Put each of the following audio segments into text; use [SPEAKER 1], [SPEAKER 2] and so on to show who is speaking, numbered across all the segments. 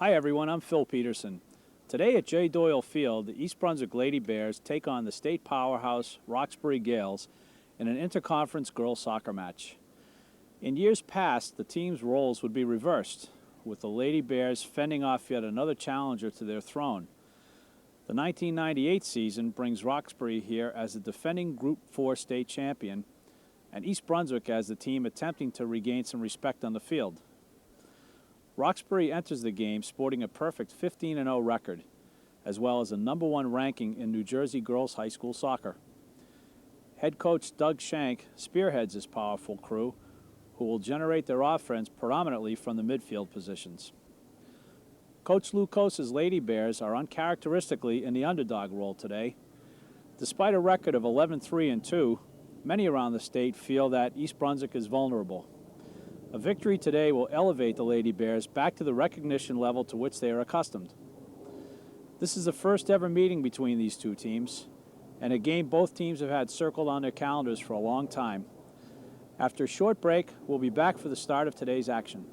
[SPEAKER 1] Hi everyone, I'm Phil Peterson. Today at J. Doyle Field, the East Brunswick Lady Bears take on the state powerhouse Roxbury Gales in an interconference girls soccer match. In years past, the team's roles would be reversed, with the Lady Bears fending off yet another challenger to their throne. The 1998 season brings Roxbury here as the defending Group 4 state champion, and East Brunswick as the team attempting to regain some respect on the field. Roxbury enters the game sporting a perfect 15-0 record, as well as a #1 ranking in New Jersey girls high school soccer. Head coach Doug Shank spearheads this powerful crew, who will generate their offense predominantly from the midfield positions. Coach Lou Cosa's Lady Bears are uncharacteristically in the underdog role today. Despite a record of 11-3-2, many around the state feel that East Brunswick is vulnerable. A victory today will elevate the Lady Bears back to the recognition level to which they are accustomed. This is the first ever meeting between these two teams, and a game both teams have had circled on their calendars for a long time. After a short break, we'll be back for the start of today's action.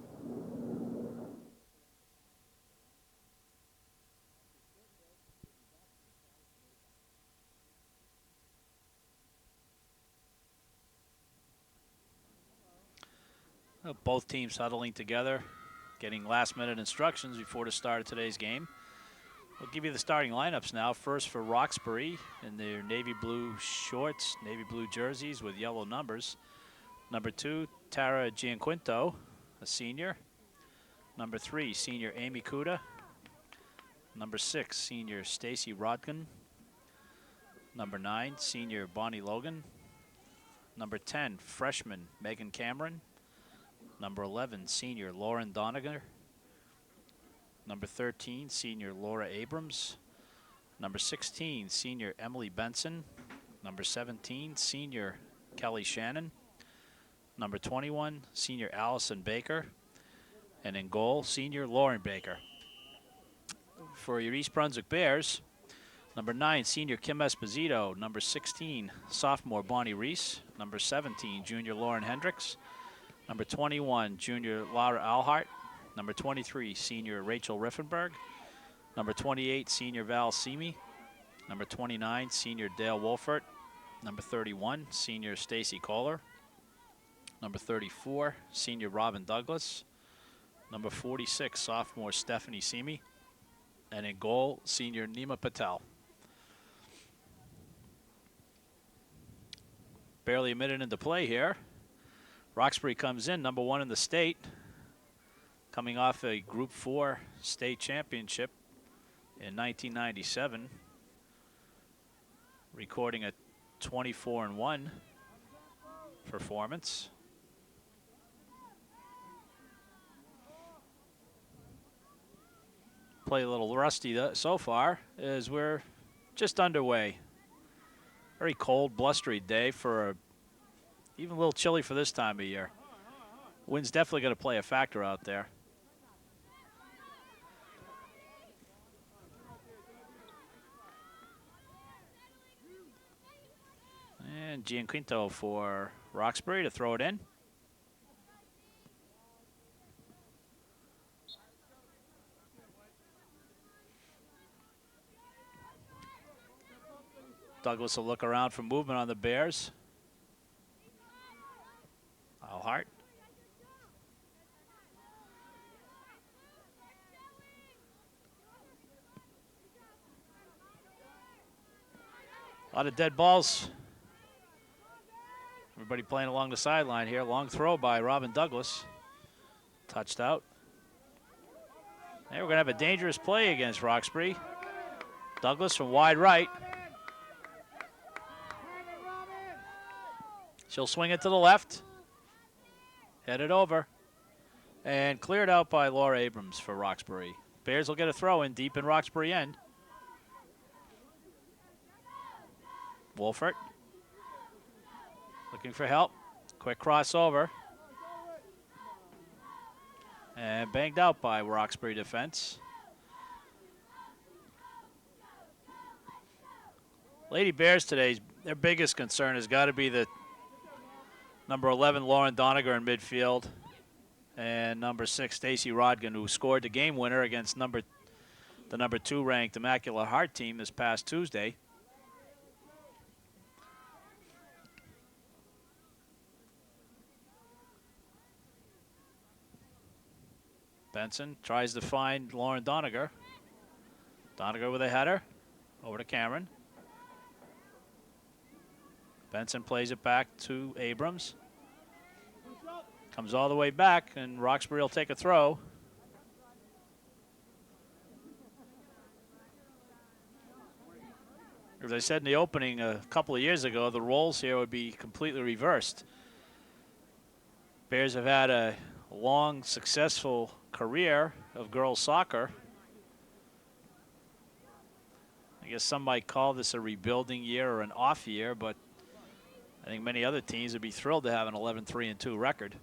[SPEAKER 2] Both teams huddling together, getting last-minute instructions before the start of today's game. We'll give you the starting lineups now. First for Roxbury in their navy blue shorts, navy blue jerseys with yellow numbers. Number 2, Tara Gianquinto, a senior. Number 3, senior Amy Kuda. Number 6, senior Stacy Rodkin. Number 9, senior Bonnie Logan. Number 10, freshman Megan Cameron. Number 11, senior Lauren Doniger. Number 13, senior Laura Abrams. Number 16, senior Emily Benson. Number 17, senior Kelly Shannon. Number 21, senior Allison Baker. And in goal, senior Lauren Baker. For your East Brunswick Bears, number 9, senior Kim Esposito. Number 16, sophomore Bonnie Reese. Number 17, junior Lauren Hendricks. Number 21, junior Laura Alhart. Number 23, senior Rachel Riffenberg. Number 28, senior Val Simi. Number 29, senior Dale Wolfert. Number 31, senior Stacy Kohler. Number 34, senior Robin Douglas. Number 46, sophomore Stephanie Simi. And in goal, senior Nima Patel. Barely a minute into play here. Roxbury comes in, number 1 in the state, coming off a Group 4 state championship in 1997, recording a 24-1 performance. Play a little rusty so far as we're just underway. Very cold, blustery day for even a little chilly for this time of year. Wind's definitely going to play a factor out there. And Gianquinto for Roxbury to throw it in. Douglas will look around for movement on the Bears. Alhart. A lot of dead balls. Everybody playing along the sideline here. Long throw by Robin Douglas. Touched out. And we're going to have a dangerous play against Roxbury. Douglas from wide right. She'll swing it to the left. Headed over. And cleared out by Laura Abrams for Roxbury. Bears will get a throw in deep in Roxbury end. Wolfert looking for help. Quick crossover. And banged out by Roxbury defense. Lady Bears today, their biggest concern has got to be the number 11 Lauren Doniger in midfield. and number 6, Stacy Rodgan, who scored the game winner against the number 2 ranked Immaculate Heart team this past Tuesday. Benson tries to find Lauren Doniger. Doniger with a header over to Cameron. Benson plays it back to Abrams. Comes all the way back, and Roxbury will take a throw. As I said in the opening a couple of years ago, the roles here would be completely reversed. Bears have had a long, successful career of girls soccer. I guess some might call this a rebuilding year or an off year, but I think many other teams would be thrilled to have an 11-3-2 record.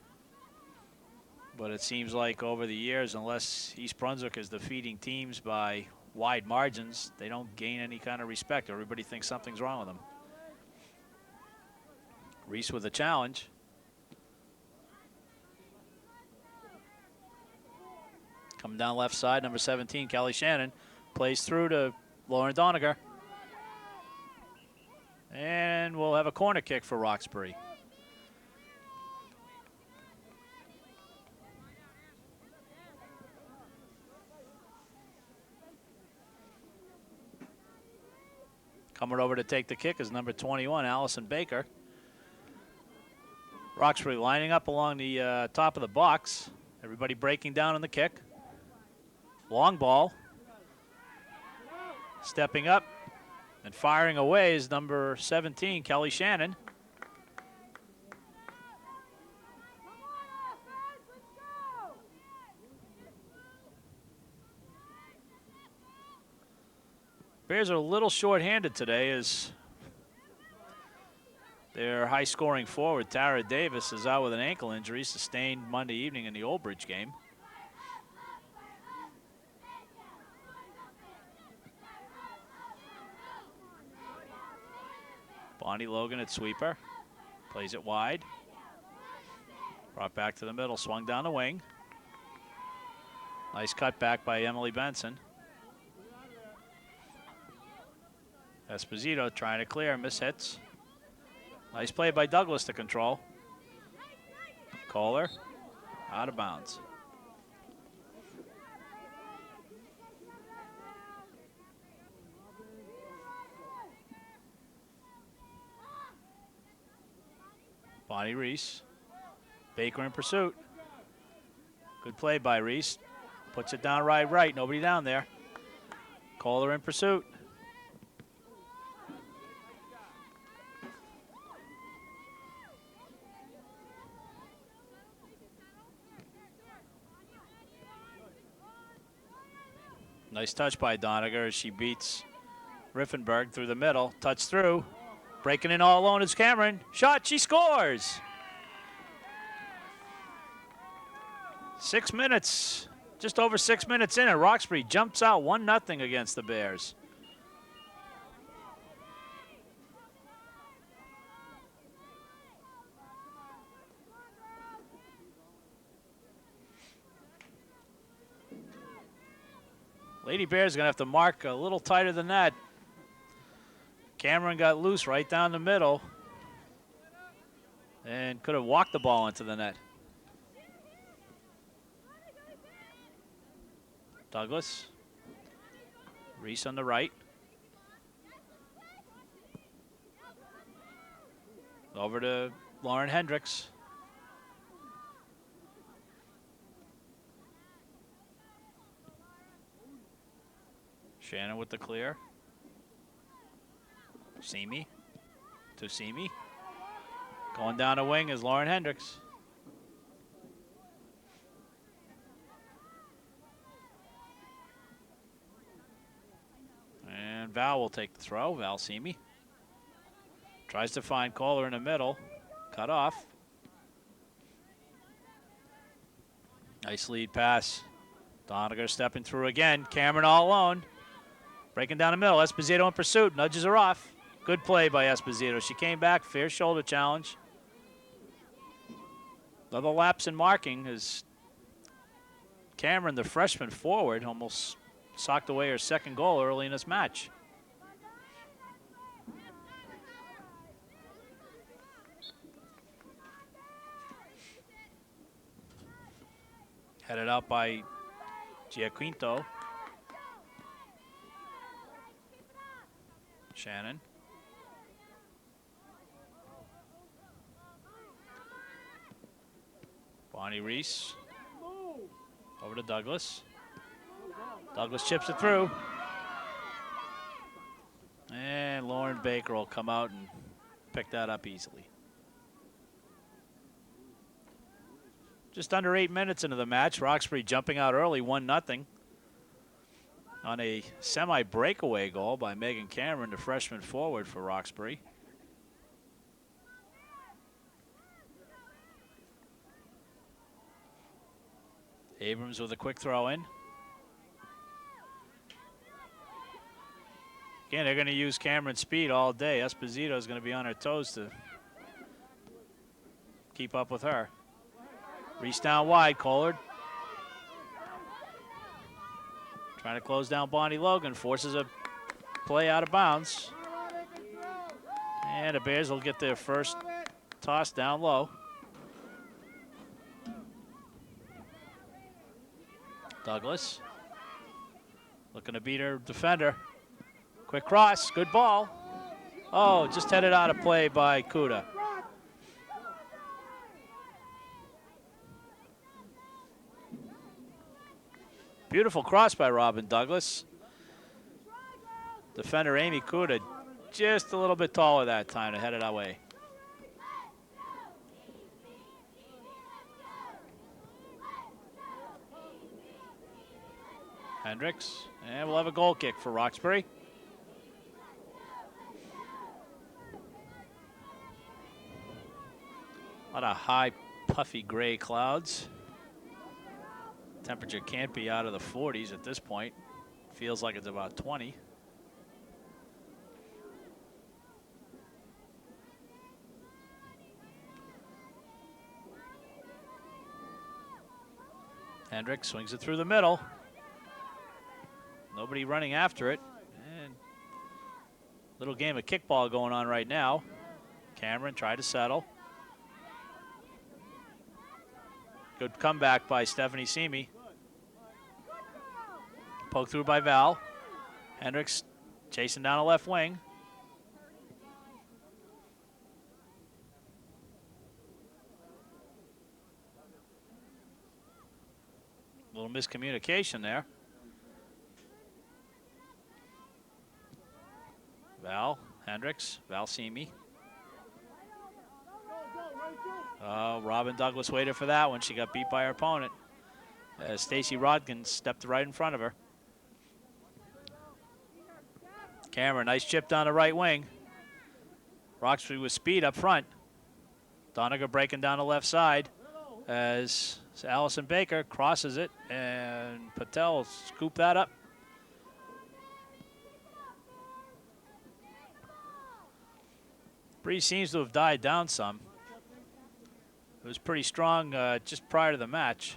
[SPEAKER 2] But it seems like over the years, unless East Brunswick is defeating teams by wide margins, they don't gain any kind of respect. Everybody thinks something's wrong with them. Reese with a challenge. Coming down left side, number 17, Kelly Shannon, plays through to Lauren Doniger. And we'll have a corner kick for Roxbury. Coming over to take the kick is number 21, Allison Baker. Roxbury lining up along the top of the box. Everybody breaking down on the kick. Long ball. Stepping up and firing away is number 17, Kelly Shannon. Bears are a little short-handed today as their high-scoring forward, Tara Davis, is out with an ankle injury sustained Monday evening in the Old Bridge game. Bonnie Logan at sweeper. Plays it wide. Brought back to the middle, swung down the wing. Nice cut back by Emily Benson. Esposito trying to clear, mishits. Nice play by Douglas to control. Kohler, out of bounds. Bonnie Reese. Baker in pursuit. Good play by Reese. Puts it down right. Nobody down there. Kohler in pursuit. Nice touch by Doniger as she beats Riffenberg through the middle. Touch through. Breaking in all alone is Cameron. Shot, she scores. 6 minutes, just over 6 minutes in, and Roxbury jumps out 1-0 against the Bears. Lady Bears are going to have to mark a little tighter than that. Cameron got loose right down the middle and could have walked the ball into the net. Douglas. Reese on the right. Over to Lauren Hendricks. Shannon with the clear. Simi to Simi. Going down the wing is Lauren Hendricks. And Val will take the throw. Val Simi. Tries to find Kohler in the middle. Cut off. Nice lead pass. Doniger stepping through again. Cameron all alone. Breaking down the middle. Esposito in pursuit. Nudges her off. Good play by Esposito. She came back. Fair shoulder challenge. Another lapse in marking as Cameron, the freshman forward, almost socked away her second goal early in this match. Headed out by Giaquinto. Shannon. Bonnie Reese. Over to Douglas. Douglas chips it through. And Lauren Baker will come out and pick that up easily. Just under 8 minutes into the match, Roxbury jumping out early, 1-0. On a semi-breakaway goal by Megan Cameron, the freshman forward for Roxbury. Abrams with a quick throw in. Again, they're going to use Cameron's speed all day. Esposito is going to be on her toes to keep up with her. Reese down wide, Collard. Trying to close down Bonnie Logan, forces a play out of bounds. And the Bears will get their first toss down low. Douglas looking to beat her defender. Quick cross, good ball. Oh, just headed out of play by Kuda. Beautiful cross by Robin Douglas. Defender Amy Kuda just a little bit taller that time to head it away. Hendricks, and we'll have a goal kick for Roxbury. A lot of high, puffy gray clouds. Temperature can't be out of the 40s at this point. Feels like it's about 20. Hendricks swings it through the middle. Nobody running after it. And little game of kickball going on right now. Cameron tried to settle. Good comeback by Stephanie Simi. Poked through by Val. Hendricks chasing down a left wing. A little miscommunication there. Val, Hendricks, Val Simi. Oh, Robin Douglas waited for that one. She got beat by her opponent. Stacy Rodkin stepped right in front of her. Cameron, nice chip down the right wing. Roxbury with speed up front. Doniger breaking down the left side as Allison Baker crosses it, and Patel scoop that up. Breeze seems to have died down some. It was pretty strong just prior to the match.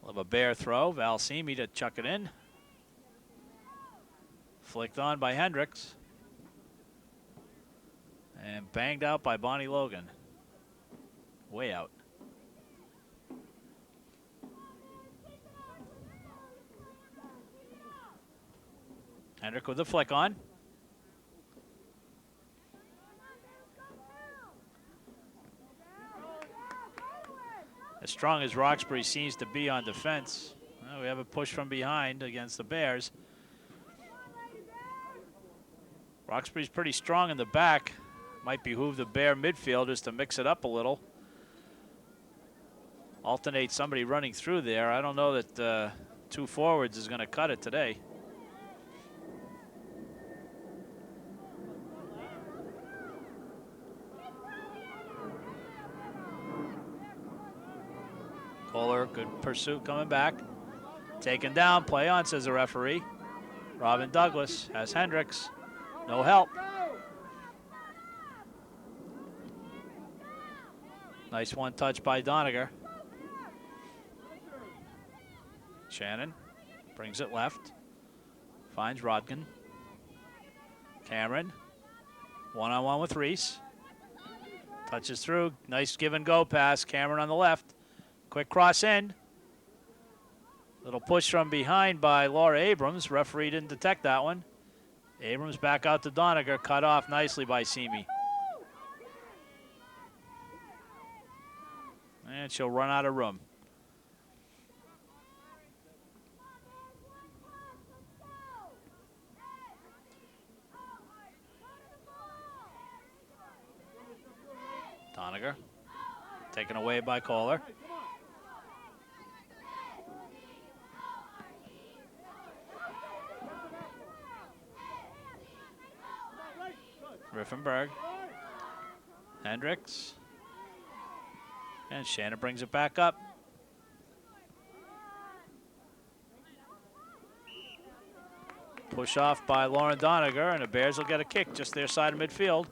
[SPEAKER 2] We'll have a Bear throw. Val Simi to chuck it in. Flicked on by Hendricks. And banged out by Bonnie Logan. Way out. Hendrick with the flick on. As strong as Roxbury seems to be on defense, well, we have a push from behind against the Bears. Roxbury's pretty strong in the back. Might behoove the Bear midfielders to mix it up a little. Alternate somebody running through there. I don't know that two forwards is going to cut it today. Kohler, good pursuit coming back. Taken down, play on, says the referee. Robin Douglas has Hendricks. No help. Nice one touch by Doniger. Shannon brings it left. Finds Rodkin. Cameron. One-on-one with Reese. Touches through. Nice give and go pass. Cameron on the left. Quick cross in. Little push from behind by Laura Abrams. Referee didn't detect that one. Abrams back out to Doniger. Cut off nicely by Simi. And she'll run out of room. Doniger taken away by Kohler. Riffenberg. Hendricks. And Shannon brings it back up. Push off by Lauren Doniger, and the Bears will get a kick just their side of midfield.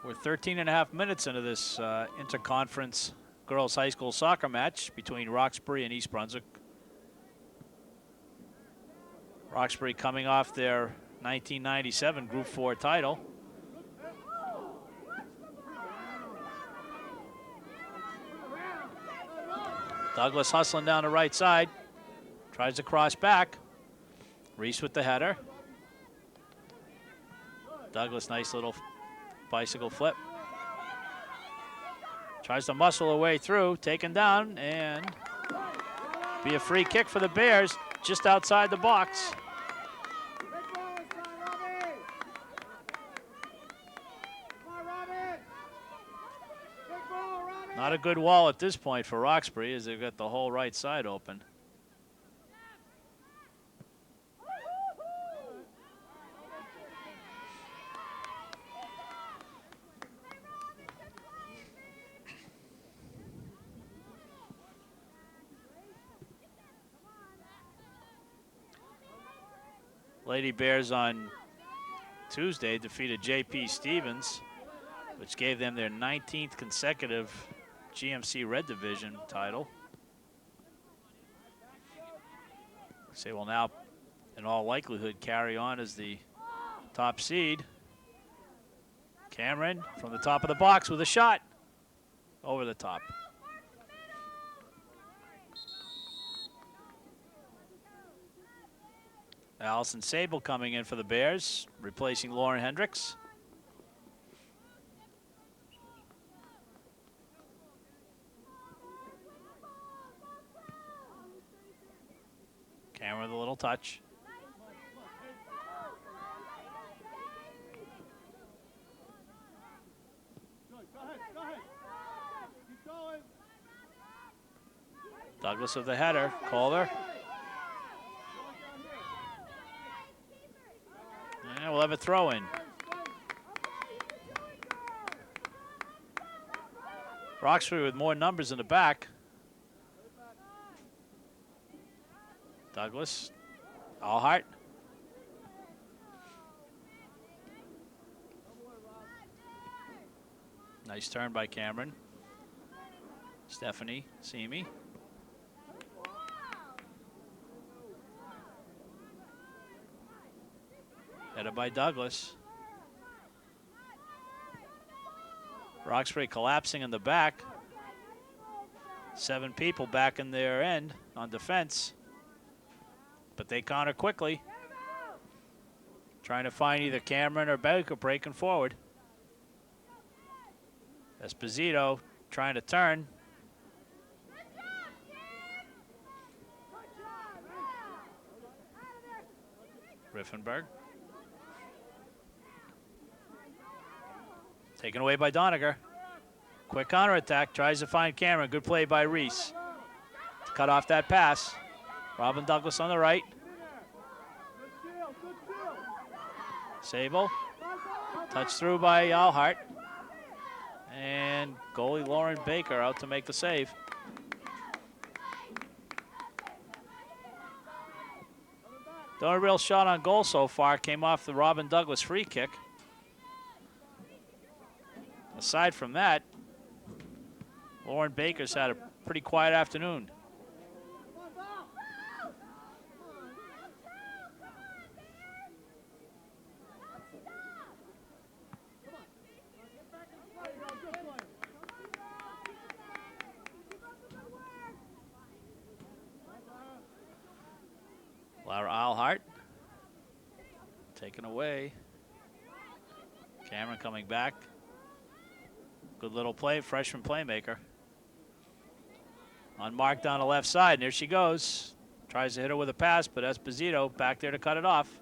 [SPEAKER 2] We're 13.5 minutes into this interconference girls high school soccer match between Roxbury and East Brunswick. Roxbury coming off their 1997 Group 4 title. Douglas hustling down the right side. Tries to cross back. Reese with the header. Douglas, nice little bicycle flip. Tries to muscle her way through, taken down, and be a free kick for the Bears just outside the box. Not a good wall at this point for Roxbury as they've got the whole right side open. Lady Bears on Tuesday defeated J.P. Stevens, which gave them their 19th consecutive GMC Red Division title. They will now, in all likelihood, carry on as the top seed. Cameron from the top of the box with a shot over the top. Allison Sable coming in for the Bears, replacing Lauren Hendricks. Cameron with a little touch. Douglas with the header. Calder. And we'll have a throw in. Roxbury with more numbers in the back. Douglas, Allhart. Nice turn by Cameron. Stephanie Simi. Headed by Douglas. Roxbury collapsing in the back. 7 people back in their end on defense. But they counter quickly. Trying to find either Cameron or Baker breaking forward. Esposito trying to turn. Riffenberg. Taken away by Doniger. Quick counterattack. Tries to find Cameron. Good play by Reese. To cut off that pass. Robin Douglas on the right. Sable. Touch through by Allhart. And goalie Lauren Baker out to make the save. The only real shot on goal so far came off the Robin Douglas free kick. Aside from that, Lauren Baker's had a pretty quiet afternoon. Lara Alhart taken away. Cameron coming back. Good little play, freshman playmaker. Unmarked on the left side, and there she goes. Tries to hit her with a pass, but Esposito back there to cut it off.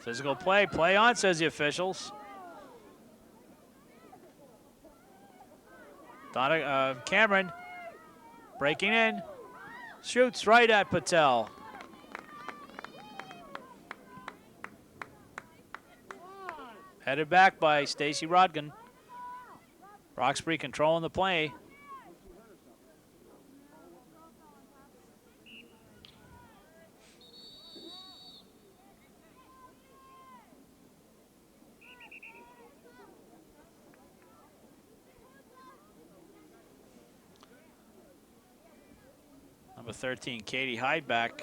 [SPEAKER 2] Physical play, play on, says the officials. Cameron breaking in, shoots right at Patel. Headed back by Stacy Rodgan. Roxbury controlling the play. Number 13, Katie Hydeback,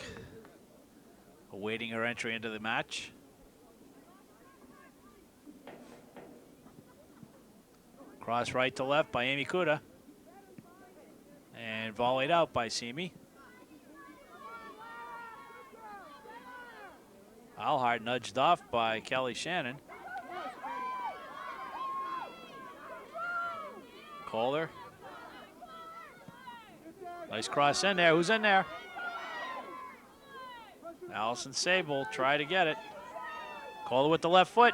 [SPEAKER 2] awaiting her entry into the match. Cross right to left by Amy Kuda. And volleyed out by Simi. Alhart nudged off by Kelly Shannon. Calder. Nice cross in there. Who's in there? Allison Sable, try to get it. Calder with the left foot.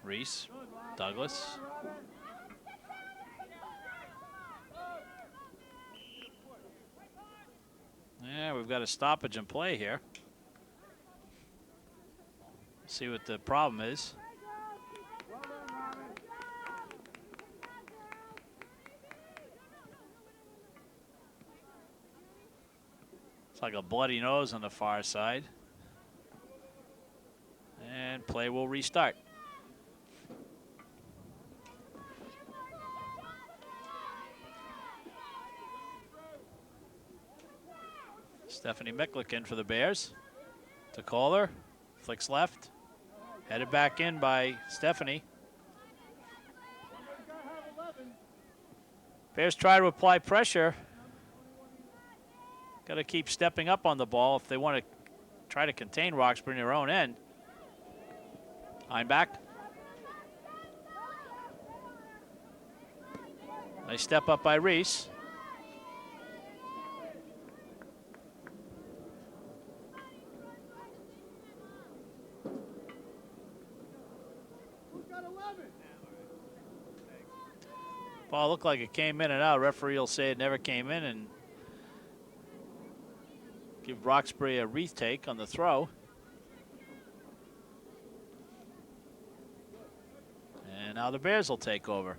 [SPEAKER 2] Reese, Douglas. Yeah, we've got a stoppage in play here. See what the problem is. It's like a bloody nose on the far side. And play will restart. Stephanie Micklick for the Bears. To Calder, flicks left. Headed back in by Stephanie. Bears try to apply pressure. Got to keep stepping up on the ball if they want to try to contain Roxbury in their own end. Einbach. Nice step up by Reese. Ball looked like it came in and out. Referee will say it never came in and give Roxbury a retake on the throw. And now the Bears will take over.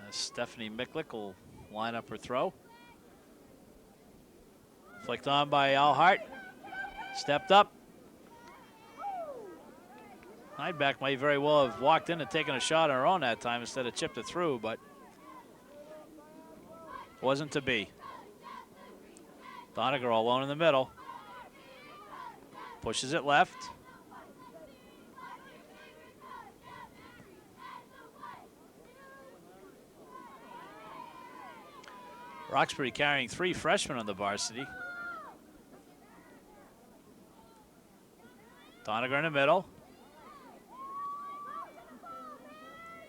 [SPEAKER 2] Stephanie Micklick will line up her throw. Flicked on by Alhart. Stepped up. Heideback might very well have walked in and taken a shot on her own that time instead of chipped it through, but wasn't to be. Doniger alone in the middle. Pushes it left. Roxbury carrying 3 freshmen on the varsity. Doniger in the middle.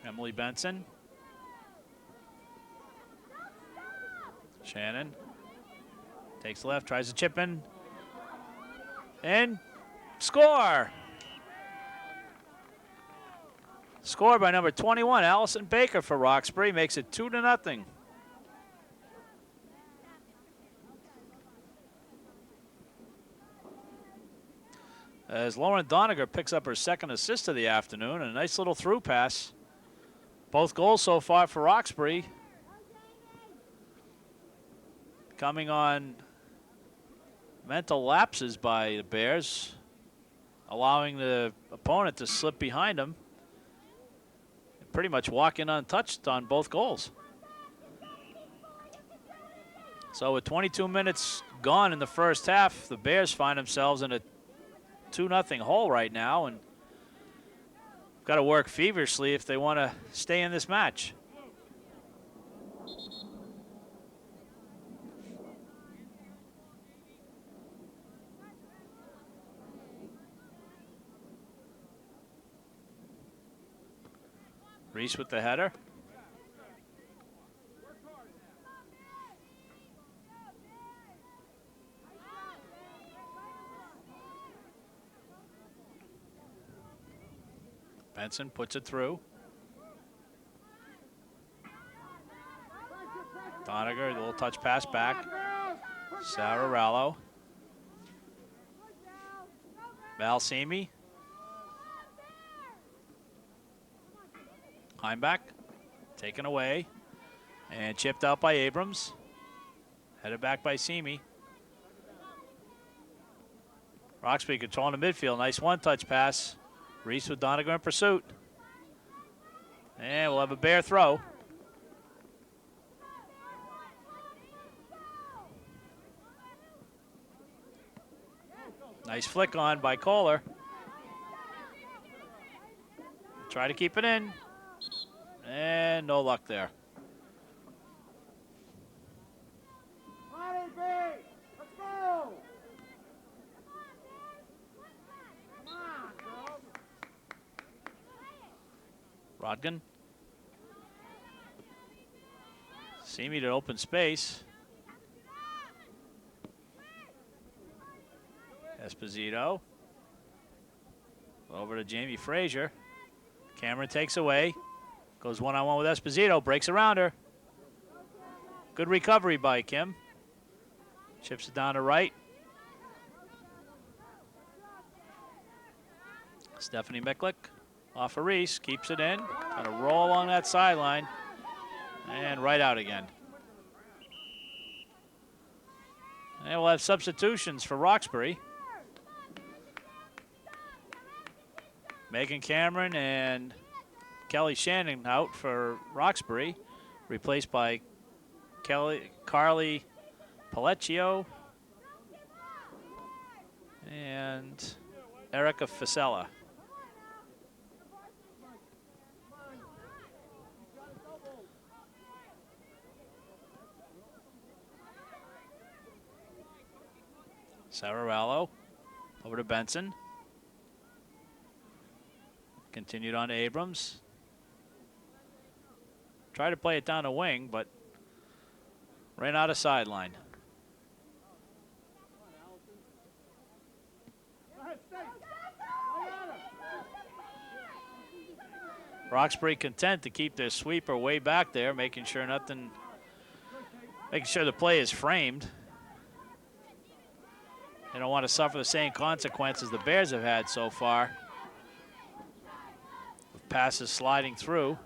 [SPEAKER 2] Emily Benson. Shannon takes left, tries to chip in. And score! Scored by number 21, Allison Baker for Roxbury, makes it 2-0. As Lauren Doniger picks up her second assist of the afternoon, and a nice little through pass. Both goals so far for Roxbury coming on mental lapses by the Bears, allowing the opponent to slip behind them. Pretty much walking untouched on both goals. So with 22 minutes gone in the first half, the Bears find themselves in a 2-0 hole right now, and got to work feverishly if they want to stay in this match. Reese with the header. Benson puts it through. Doniger, a little touch pass back. Sarah Rallo. Valsimi. Heimback, taken away, and chipped out by Abrams. Headed back by Simi. Roxbury controlling the midfield. Nice one-touch pass. Reese with Doniger in pursuit. And we'll have a Bear throw. Nice flick on by Kohler. Try to keep it in. And no luck there.
[SPEAKER 3] Let's go!
[SPEAKER 2] Rodgan. Simi to open space. Esposito. Over to Jamie Frazier. Cameron takes away. Goes one-on-one with Esposito. Breaks around her. Good recovery by Kim. Chips it down to right. Stephanie Miklik off of Reese. Keeps it in. Gonna roll along that sideline. And right out again. And we'll have substitutions for Roxbury. Megan Cameron and Kelly Shannon out for Roxbury, replaced by Carly Palecchio and Erica Fasella. Sararello over to Benson. Continued on to Abrams. Tried to play it down the wing, but ran out of sideline. Roxbury content to keep their sweeper way back there, making sure the play is framed. They don't want to suffer the same consequences the Bears have had so far. With passes sliding through.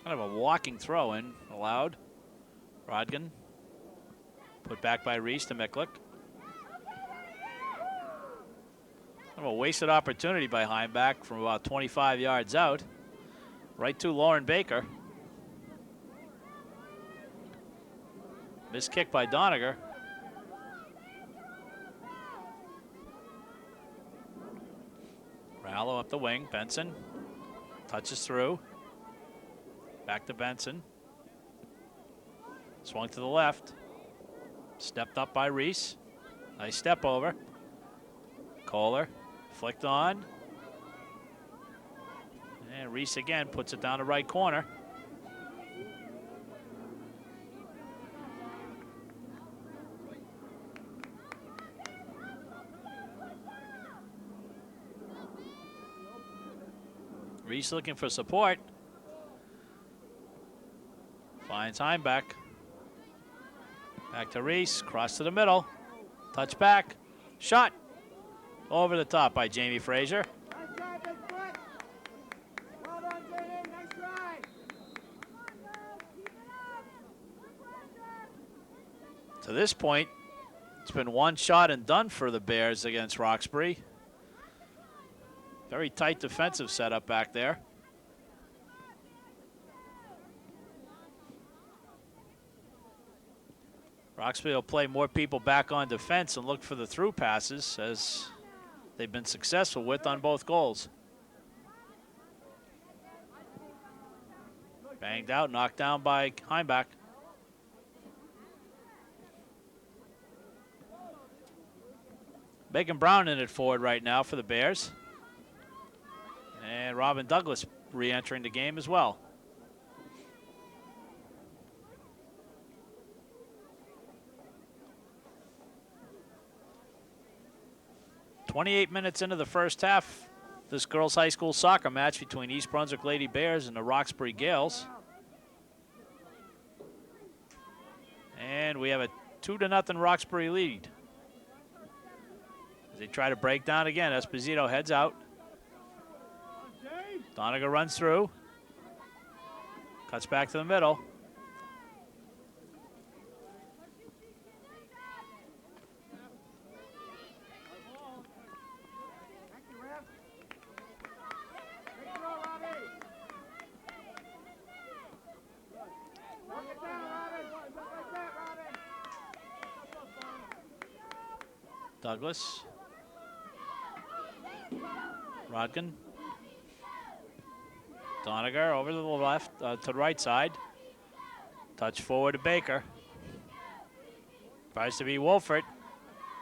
[SPEAKER 2] Kind of a walking throw in allowed. Rodgan put back by Reese to Miklik. Kind of a wasted opportunity by Heimback from about 25 yards out. Right to Lauren Baker. Missed kick by Doniger. Rallo up the wing. Benson touches through. Back to Benson. Swung to the left. Stepped up by Reese. Nice step over. Kohler flicked on. And Reese again puts it down the right corner. Reese looking for support. Finds Heimbeck. Back to Reese, cross to the middle. Touch back, shot. Over the top by Jamie Frazier.
[SPEAKER 3] Nice try, big foot. Well done, JD. Nice try.
[SPEAKER 2] To this point, it's been one shot and done for the Bears against Roxbury. Very tight defensive setup back there. Roxbury will play more people back on defense and look for the through passes, as they've been successful with on both goals. Banged out, knocked down by Heimbeck. Megan Brown in it forward right now for the Bears. And Robin Douglas re-entering the game as well. "28 minutes into the first half, this girls' high school soccer match between East Brunswick Lady Bears and the Roxbury Gales. And we have a 2-0 Roxbury lead. As they try to break down again, Esposito heads out. Doniger runs through. Cuts back to the middle. Douglas. Rodkin. Doniger over to the left, to the right side. Touch forward to Baker. Tries to be Wolfert.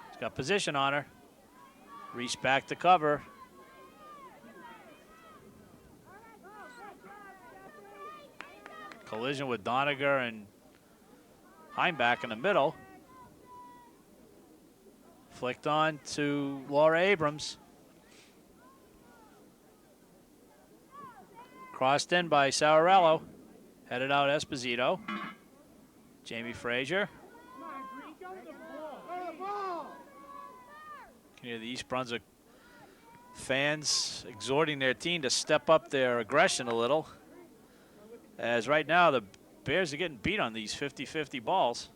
[SPEAKER 2] He's got position on her. Reach back to cover. Collision with Doniger and Heimbeck in the middle. Flicked on to Laura Abrams. Crossed in by Saurello. Headed out Esposito. Jamie Frazier. You hear the East Brunswick fans exhorting their team to step up their aggression a little. As right now the Bears are getting beat on these 50-50 balls,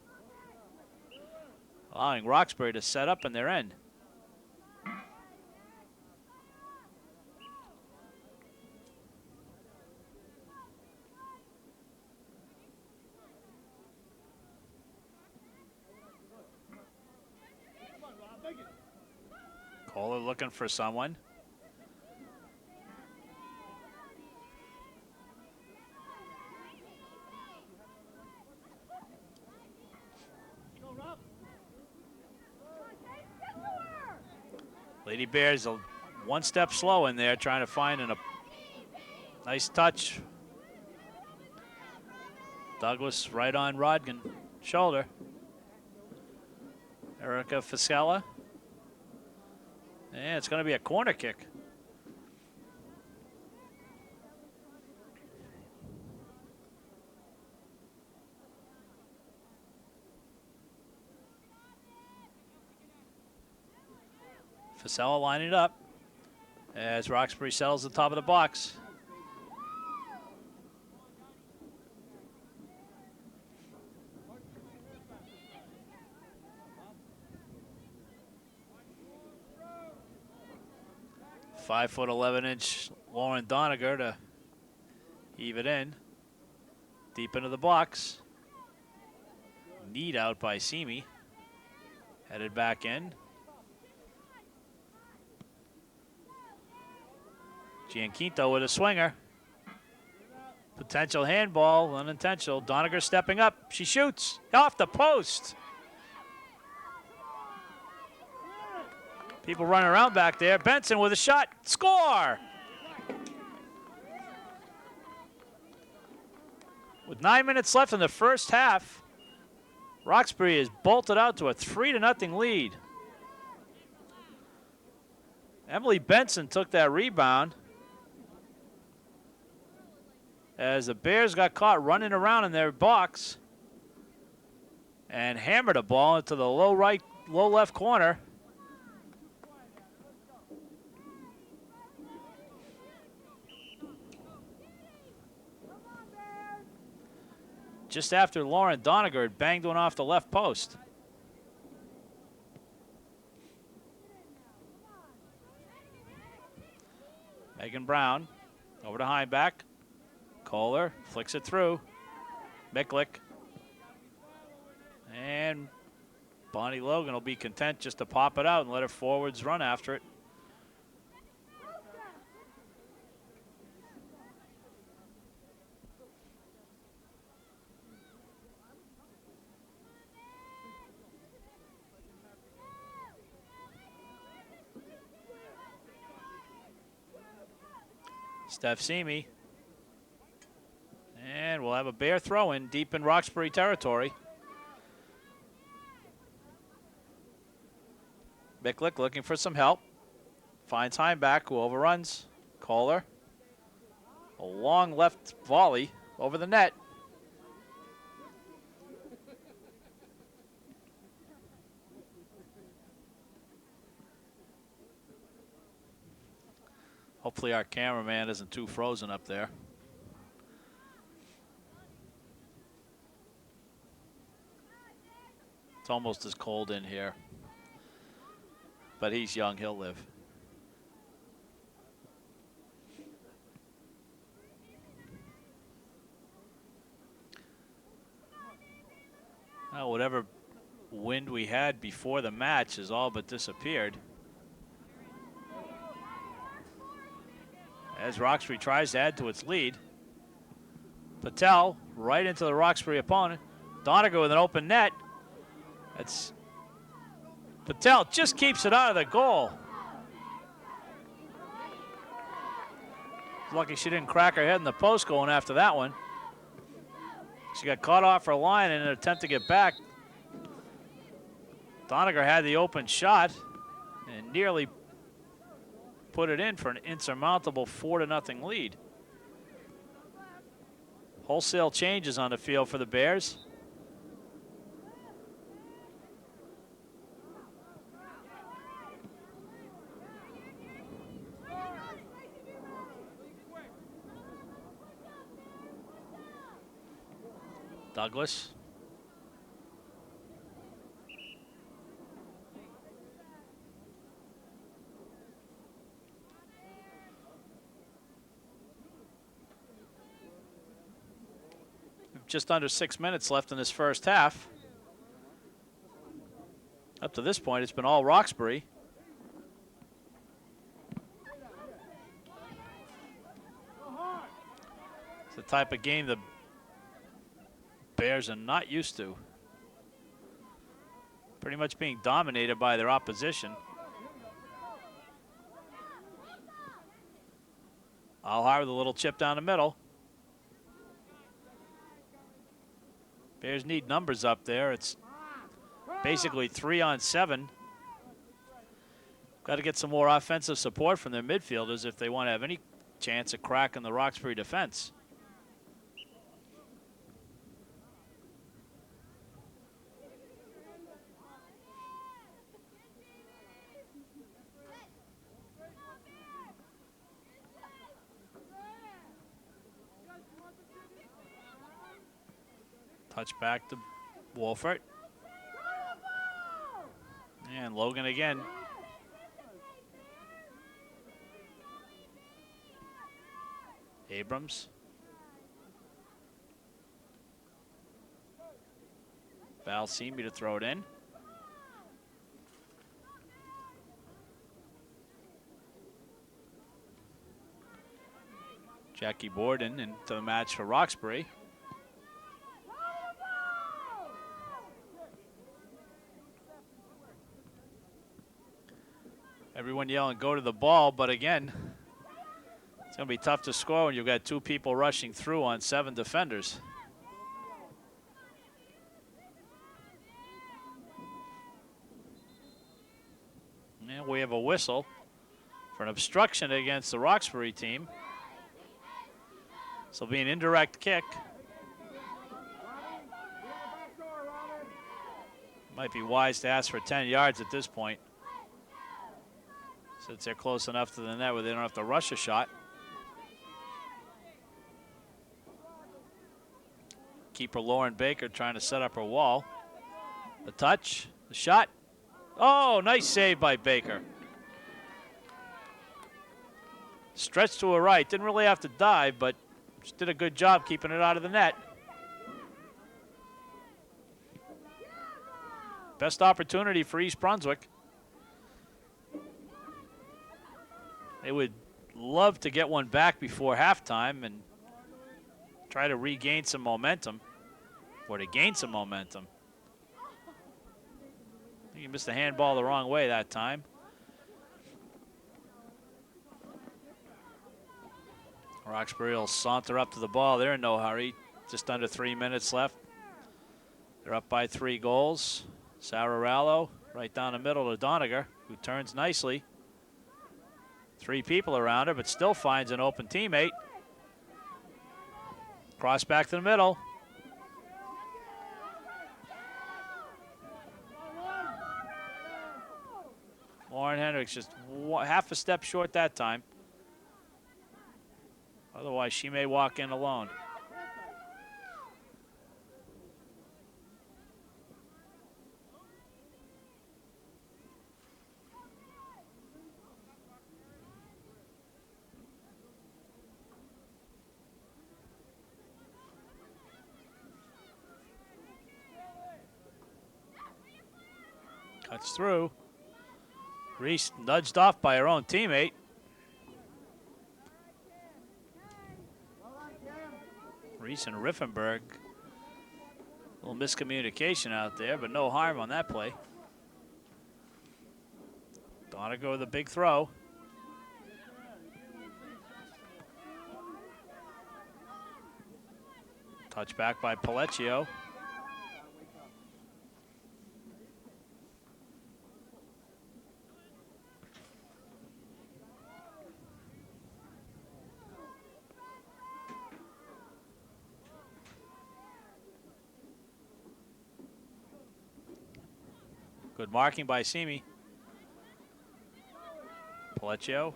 [SPEAKER 2] allowing Roxbury to set up in their end. Kohler looking for someone. Lady Bears one step slow in there, trying to find a nice touch. Douglas right on Rodkin shoulder. Erica Fasella. And it's going to be a corner kick. Fasella lining it up as Roxbury settles the top of the box. .11" Lauren Doniger to heave it in. Deep into the box. Need out by Simi. Headed back in. Gianquinto with a swinger. Potential handball, unintentional. Doniger stepping up. She shoots off the post. People running around back there. Benson with a shot. Score! With 9 minutes left in the first half, Roxbury is bolted out to a 3-0 lead. Emily Benson took that rebound as the Bears got caught running around in their box and hammered a ball into the low left corner. Just after Lauren Doniger had banged one off the left post. Megan Brown over to Heimbach. Kohler flicks it through. Miklick. And Bonnie Logan will be content just to pop it out and let her forwards run after it. Steph Simi. And we'll have a Bear throw in deep in Roxbury territory. Miklick looking for some help. Finds Heimbach, who overruns Kohler. A long left volley over the net. Hopefully our cameraman isn't too frozen up there. It's almost as cold in here. But he's young, he'll live. Now, whatever wind we had before the match has all but disappeared. As Roxbury tries to add to its lead. Patel right into the Roxbury opponent. Doniger with an open net. That's Patel just keeps it out of the goal. Lucky she didn't crack her head in the post going after that one. She got caught off her line in an attempt to get back. Doniger had the open shot and nearly put it in for an insurmountable 4-0 lead. Wholesale changes on the field for the Bears. Douglas. Just under 6 minutes left in this first half. Up to this point, it's been all Roxbury. It's the type of game the Bears are not used to. Pretty much being dominated by their opposition. Alhar with a little chip down the middle. Bears need numbers up there. It's basically 3-on-7. Got to get some more offensive support from their midfielders if they want to have any chance of cracking the Roxbury defense. Touch back to Wolfert. And Logan again. Abrams. Val Simi to throw it in. Jackie Borden into the match for Roxbury. Everyone yelling, go to the ball, but again, it's going to be tough to score when you've got two people rushing through on 7 defenders. we have a whistle for an obstruction against the Roxbury team. So it'll be an indirect kick. Might be wise to ask for 10 yards at this point, since they're close enough to the net where they don't have to rush a shot. Keeper Lauren Baker trying to set up her wall. The touch, the shot. Oh, nice save by Baker. Stretched to her right, didn't really have to dive, but just did a good job keeping it out of the net. Best opportunity for East Brunswick. They would love to get one back before halftime and try to regain some momentum, or to gain some momentum. I think he missed the handball the wrong way that time. Roxbury will saunter up to the ball. They're in no hurry. Just under 3 minutes left. They're up by 3 goals. Sarah Rallo right down the middle to Doniger, who turns nicely. 3 people around her, but still finds an open teammate. Cross back to the middle. Lauren Hendricks just half a step short that time. Otherwise, she may walk in alone. Cuts through. Reese nudged off by her own teammate. Reese and Riffenberg. A little miscommunication out there, but no harm on that play. Doniger with a big throw. Touch back by Palecchio. Good marking by Simi. Palecchio.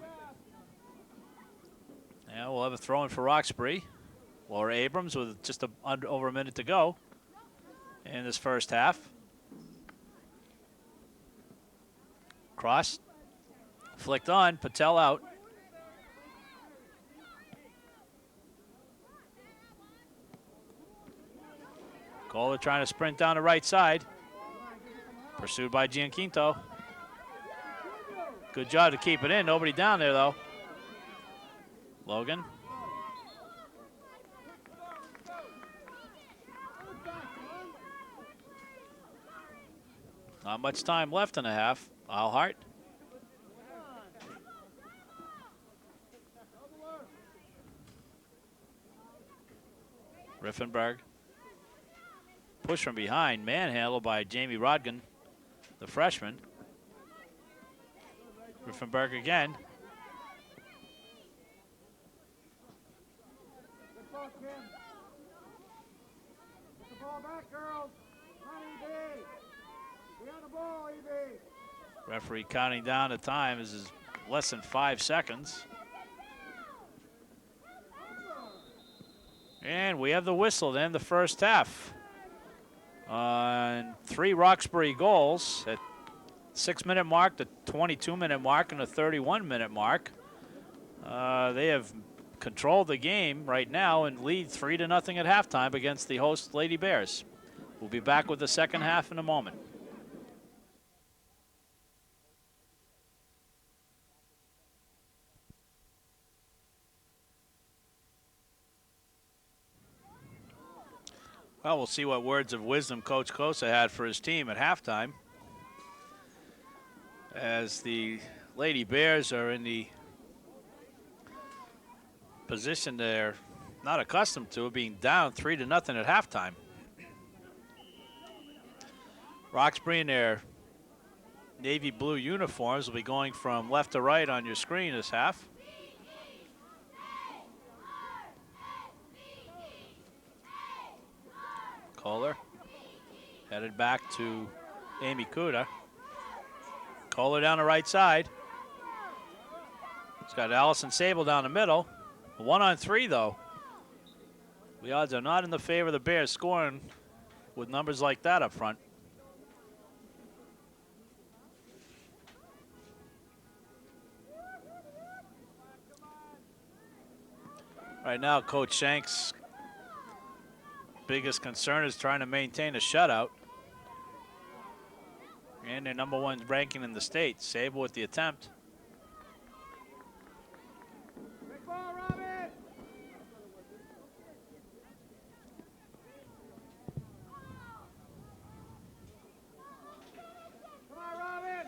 [SPEAKER 2] Yeah, we'll have a throw in for Roxbury. Laura Abrams with just over a minute to go in this first half. Cross. Flicked on. Patel out. Kohler trying to sprint down the right side. Pursued by Gianquinto. Good job to keep it in. Nobody down there, though. Logan. Not much time left in the half. Alhart. Riffenberg. Push from behind. Manhandled by Jamie Rodgan, the freshman. Riffenberg again.
[SPEAKER 3] Good ball, Kim. Get the ball back, girls. Come on, EB. Be on the ball, EB.
[SPEAKER 2] Referee counting down the time. This is less than 5 seconds. And we have the whistle to end the first half. On 3 Roxbury goals at 6-minute mark, the 22-minute mark, and the 31-minute mark. They have controlled the game right now and lead 3-0 at halftime against the host Lady Bears. We'll be back with the second half in a moment. Well, we'll see what words of wisdom Coach Kosa had for his team at halftime, as the Lady Bears are in the position they're not accustomed to, being down 3-0 at halftime. Roxbury in their navy blue uniforms will be going from left to right on your screen this half. Kohler headed back to Amy Kuda. Kohler down the right side. He's got Allison Sable down the middle. 1-on-3 though. The odds are not in the favor of the Bears scoring with numbers like that up front. Right now, Coach Shank's biggest concern is trying to maintain a shutout. And their #1 ranking in the state. Sable with the attempt.
[SPEAKER 3] Big ball, Robin! Come on, Robin!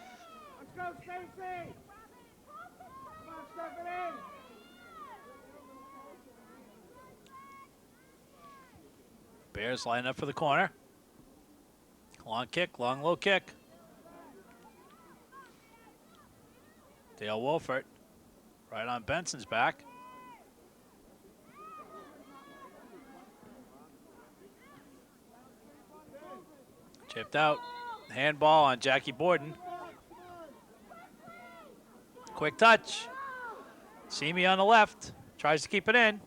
[SPEAKER 3] Let's go, Stacy! Come on, step it in!
[SPEAKER 2] Bears line up for the corner. Long kick, long low kick. Dale Wolfert right on Benson's back. Chipped out. Handball on Jackie Borden. Quick touch. Simi on the left. Tries to keep it in.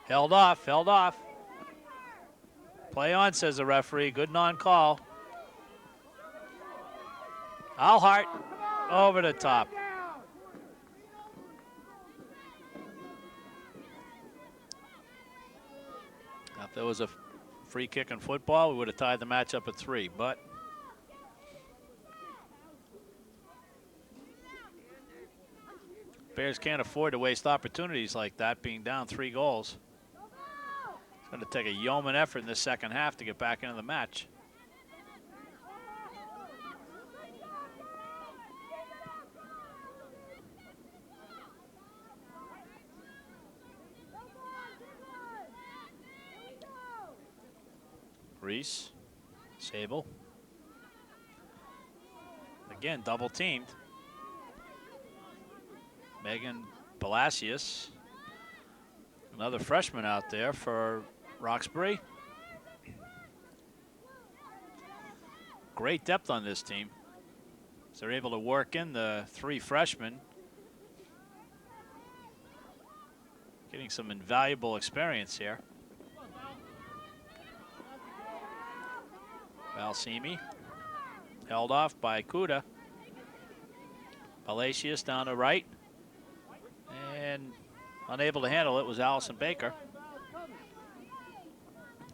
[SPEAKER 2] Held off, held off. Play on, says the referee. Good non-call. Alhart over the top. If there was a free kick in football, we would have tied the match up at 3, but Bears can't afford to waste opportunities like that, being down 3 goals. It's going to take a yeoman effort in this second half to get back into the match. Reese, Sable. Again, double teamed. Megan Palacios, another freshman out there for Roxbury. Great depth on this team. So they're able to work in the 3 freshmen, getting some invaluable experience here. Valsimi held off by Kuda. Palacios down to right. And unable to handle it was Allison Baker.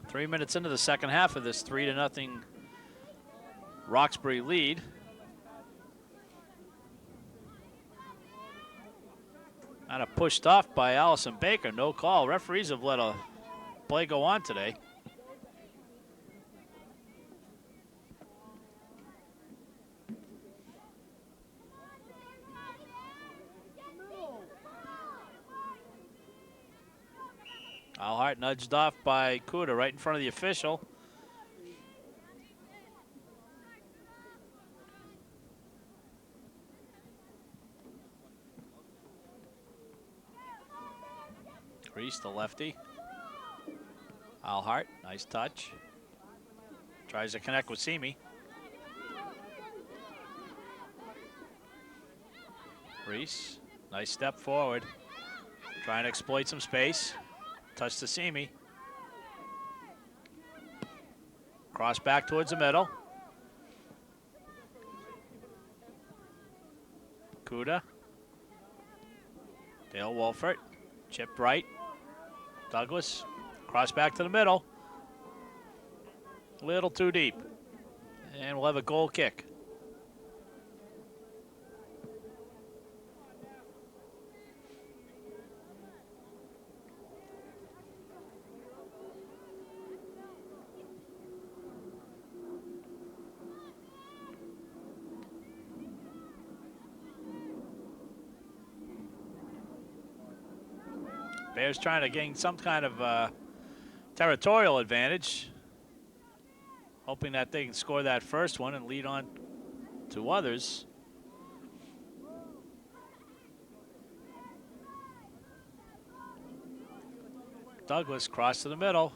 [SPEAKER 2] 3 minutes into the second half of this 3-0 Roxbury lead. Kind of pushed off by Allison Baker. No call. Referees have let a play go on today. Alhart nudged off by Kuda right in front of the official. Reese, the lefty. Alhart, nice touch. Tries to connect with Simi. Reese, nice step forward. Trying to exploit some space. Touch to Simi. Cross back towards the middle. Kuda. Dale Wolfert. Chip right. Douglas. Cross back to the middle. A little too deep. And we'll have a goal kick. Bears trying to gain some kind of territorial advantage, hoping that they can score that first one and lead on two others. Douglas cross to the middle.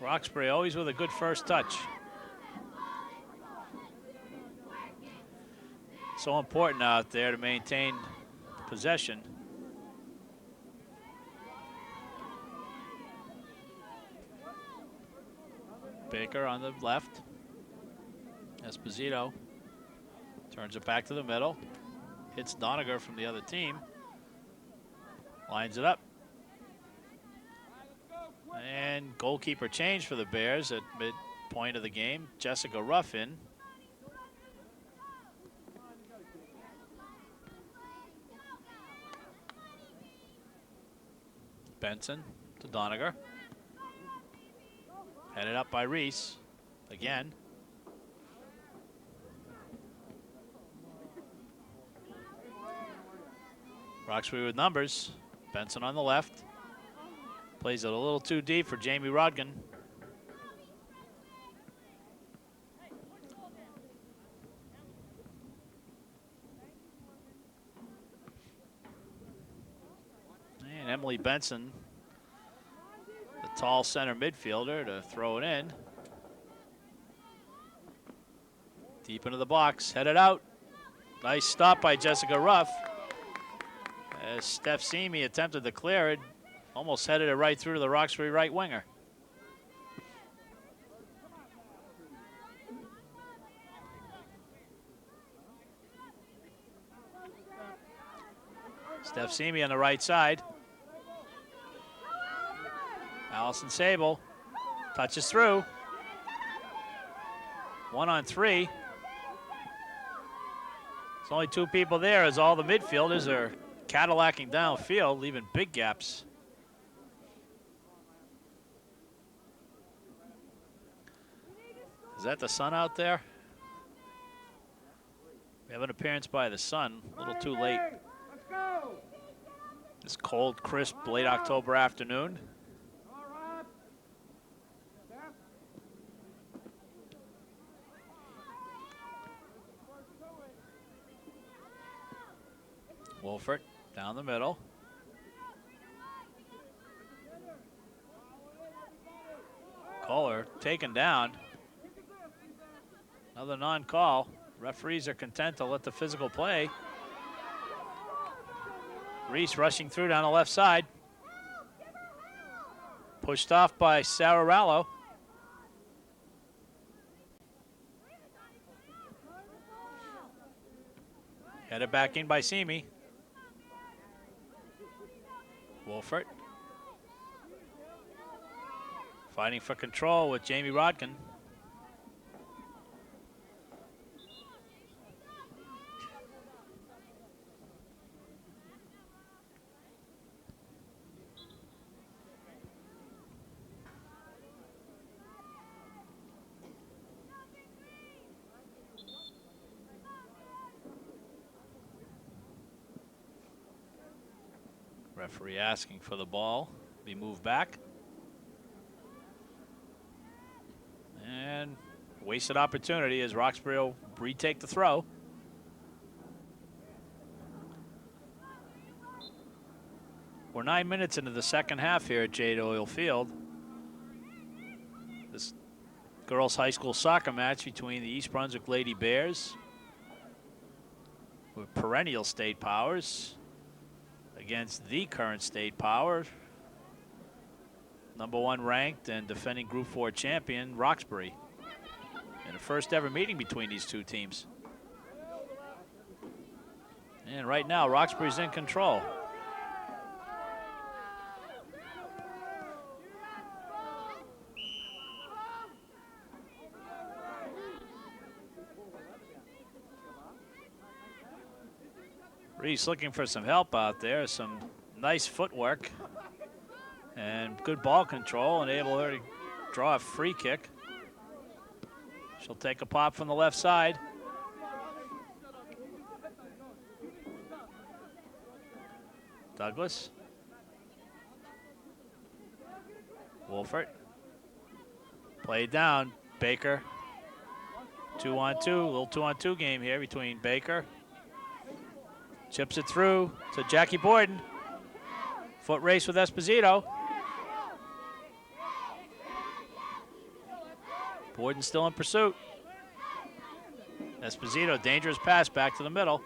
[SPEAKER 2] Roxbury always with a good first touch. So important out there to maintain possession. Baker on the left. Esposito turns it back to the middle. Hits Doniger from the other team. Lines it up. And goalkeeper change for the Bears at midpoint of the game. Jessica Ruffin. Benson to Doniger. Headed up by Reese again. Roxbury with numbers. Benson on the left. Plays it a little too deep for Jamie Rodgan. And Emily Benson, the tall center midfielder, to throw it in. Deep into the box, headed out. Nice stop by Jessica Ruff. As Steph Simi attempted to clear it, almost headed it right through to the Roxbury right winger. Steph Simi on the right side. Allison Sable touches through. 1-on-3. There's only two people there as all the midfielders are Cadillacing downfield, leaving big gaps. Is that the sun out there? We have an appearance by the sun, a little too late. This cold, crisp, late October afternoon. Wolfert down the middle. Kohler taken down. Another non-call. Referees are content to let the physical play. Reese rushing through down the left side. Pushed off by Sarah Rallo. Headed back in by Simi. Wolfert. Fighting for control with Jamie Rodkin. Referee asking for the ball be moved back. And wasted opportunity as Roxbury will retake the throw. We're 9 minutes into the second half here at J. Doyle Field. This girls' high school soccer match between the East Brunswick Lady Bears, with perennial state powers, against the current state power, #1 ranked and defending Group 4 champion, Roxbury. And the first ever meeting between these two teams. And right now, Roxbury's in control. Reese looking for some help out there, some nice footwork and good ball control, and able her to draw a free kick. She'll take a pop from the left side. Douglas. Wolfert. Played down. Baker. 2-on-2, a little 2-on-2 game here between Baker. Chips it through to Jackie Borden. Foot race with Esposito. Borden still in pursuit. Esposito, dangerous pass back to the middle.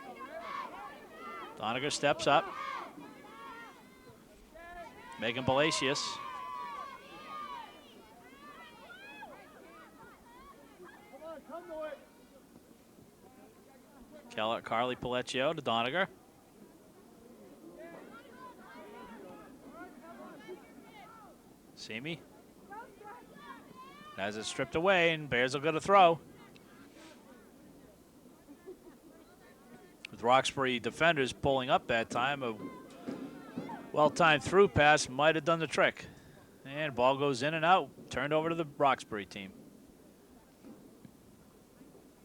[SPEAKER 2] Doniger steps up. Megan Palacios. Carly Palecchio to Doniger. Simi has it stripped away, and Bears will get a throw. With Roxbury defenders pulling up that time, a well-timed through pass might have done the trick. And ball goes in and out, turned over to the Roxbury team.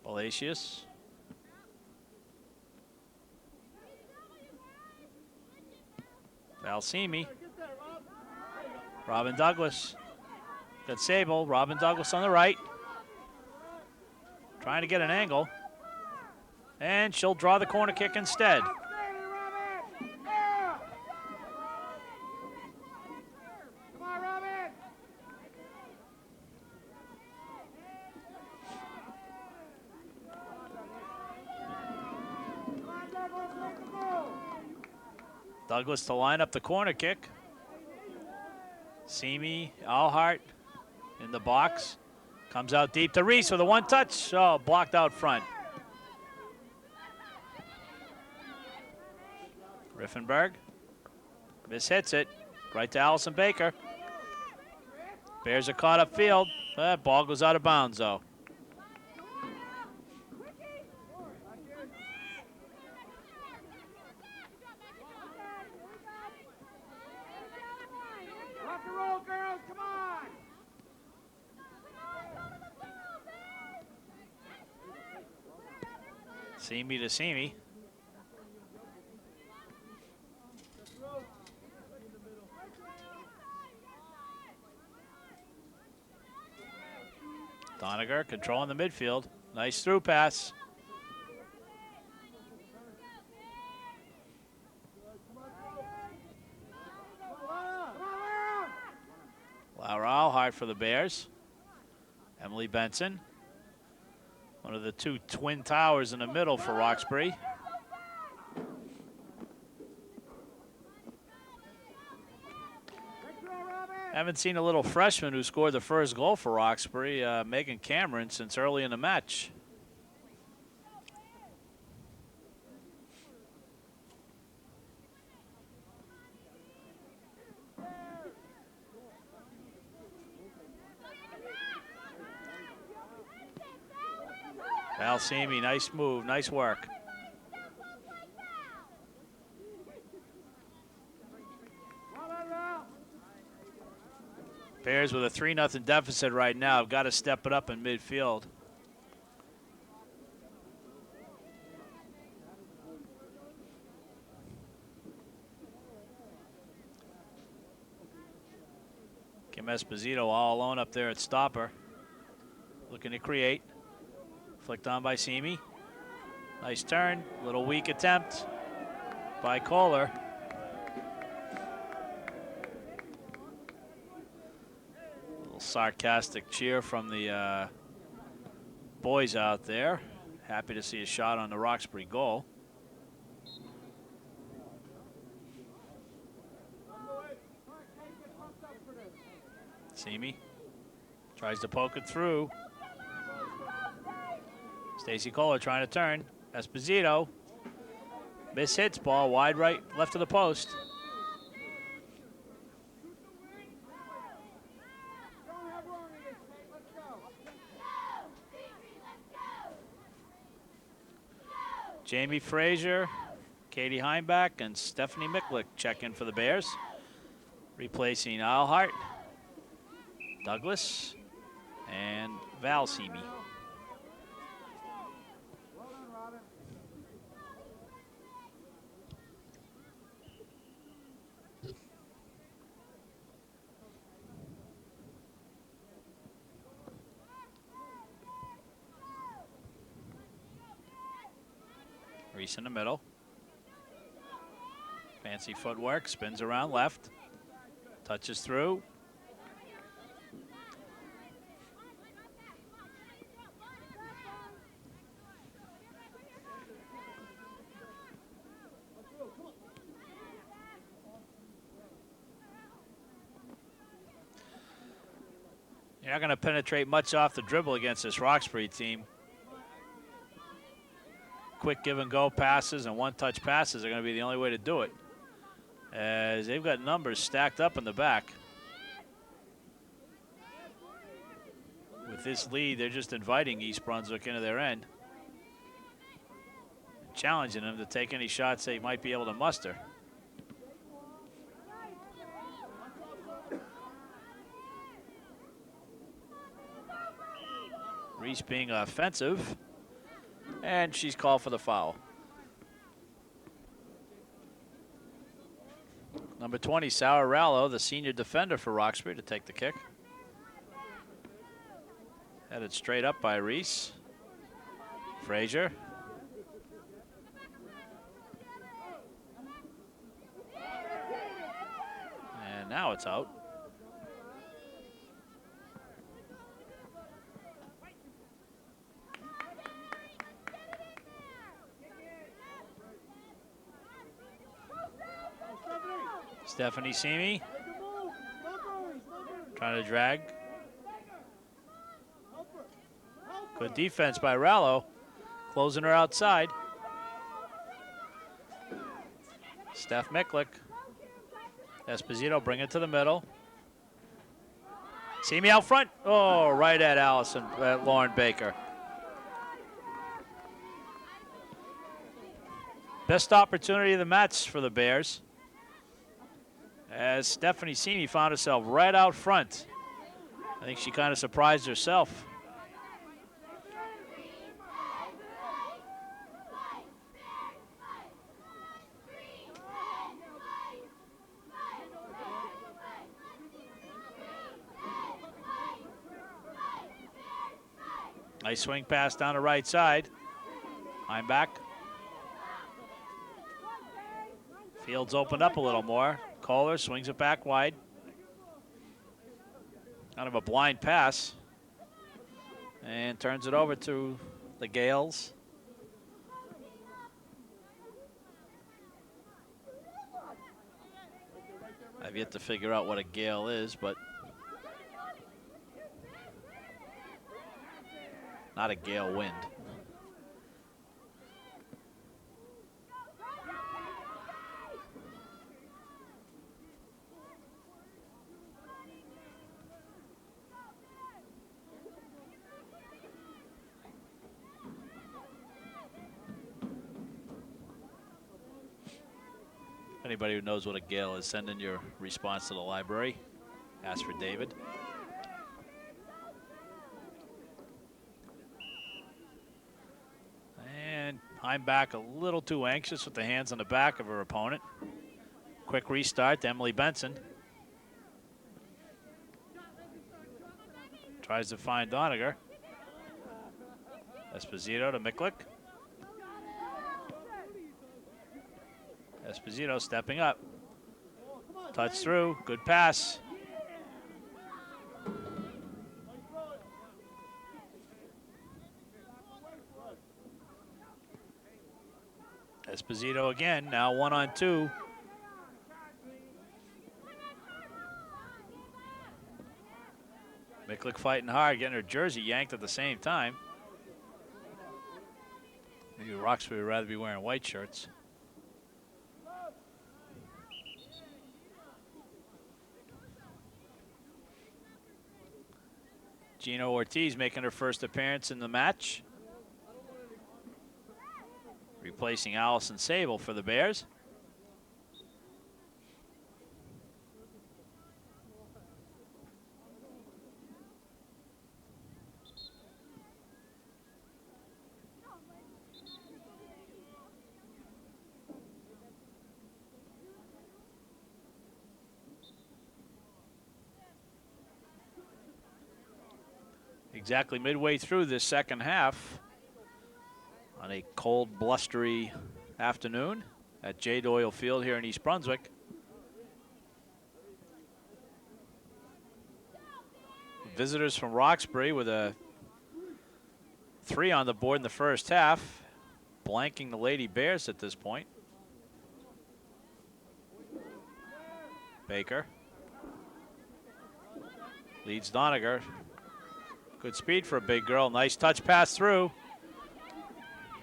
[SPEAKER 2] Palacios. Valsimi. Robin Douglas. Got Sable. Robin Douglas on the right. Trying to get an angle. And she'll draw the corner kick instead. Douglas to line up the corner kick. Simi, Alhart in the box. Comes out deep to Reese with a one-touch. Oh, blocked out front. Riffenberg. Mishits it. Right to Allison Baker. Bears are caught upfield. That ball goes out of bounds, though. Simi to Simi. Doniger controlling the midfield. Nice through pass. Laura Alhart for the Bears. Emily Benson. One of the two twin towers in the middle for Roxbury. Haven't seen a little freshman who scored the first goal for Roxbury, Megan Cameron, since early in the match. Valsimi, nice move, nice work. Bears with a 3-0 deficit right now. Have got to step it up in midfield. Kim Esposito all alone up there at stopper. Looking to create. Flicked on by Simi. Nice turn. Little weak attempt by Kohler. Little sarcastic cheer from the boys out there. Happy to see a shot on the Roxbury goal. Simi tries to poke it through. Stacy Kohler trying to turn. Esposito. Mishits ball wide right, left of the post. Jamie Frazier, Katie Heimbach, and Stephanie Miklick check in for the Bears. Replacing Alhart, Douglas, and Valsimi. Reese in the middle. Fancy footwork, spins around left. Touches through. You're not going to penetrate much off the dribble against this Roxbury team. Quick give and go passes and one-touch passes are going to be the only way to do it, as they've got numbers stacked up in the back. With this lead, they're just inviting East Brunswick into their end, challenging them to take any shots they might be able to muster. Reese being offensive, and she's called for the foul. Number 20, Sarah Rallo, the senior defender for Roxbury, to take the kick. Headed straight up by Reese. Frazier. And now it's out. Stephanie Simi trying to drag. Good defense by Rallo, closing her outside. Steph Miklick. Esposito bring it to the middle. Simi out front. Oh, right at Lauren Baker. Best opportunity of the match for the Bears, as Stephanie Simi found herself right out front. I think she kind of surprised herself. Nice swing pass down the right side. I'm back. Fields opened up a little more. Kohler swings it back wide. Kind of a blind pass. And turns it over to the Gales. I've yet to figure out what a gale is, but not a gale wind. Anybody who knows what a gale is, send in your response to the library. Ask for David. And I'm back a little too anxious with the hands on the back of her opponent. Quick restart to Emily Benson. Tries to find Doniger. Esposito to Miklick. Esposito stepping up. Touch through, good pass. Esposito again, now 1-on-2. Miklick fighting hard, getting her jersey yanked at the same time. Maybe Roxbury would rather be wearing white shirts. Gino Ortiz making her first appearance in the match, replacing Allison Sable for the Bears. Exactly midway through this second half, on a cold, blustery afternoon at J. Doyle Field here in East Brunswick. Visitors from Roxbury with a 3 on the board in the first half, blanking the Lady Bears at this point. Baker leads Doniger. Good speed for a big girl. Nice touch pass through.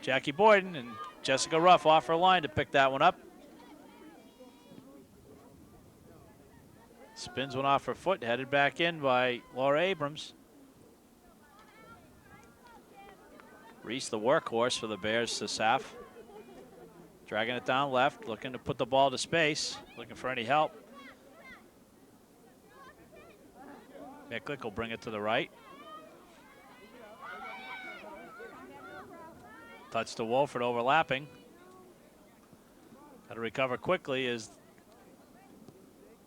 [SPEAKER 2] Jackie Boyden and Jessica Ruff off her line to pick that one up. Spins one off her foot, headed back in by Laura Abrams. Reese, the workhorse for the Bears this half. Dragging it down left, looking to put the ball to space, looking for any help. Micklick will bring it to the right. Touch to Wolford, overlapping. Got to recover quickly as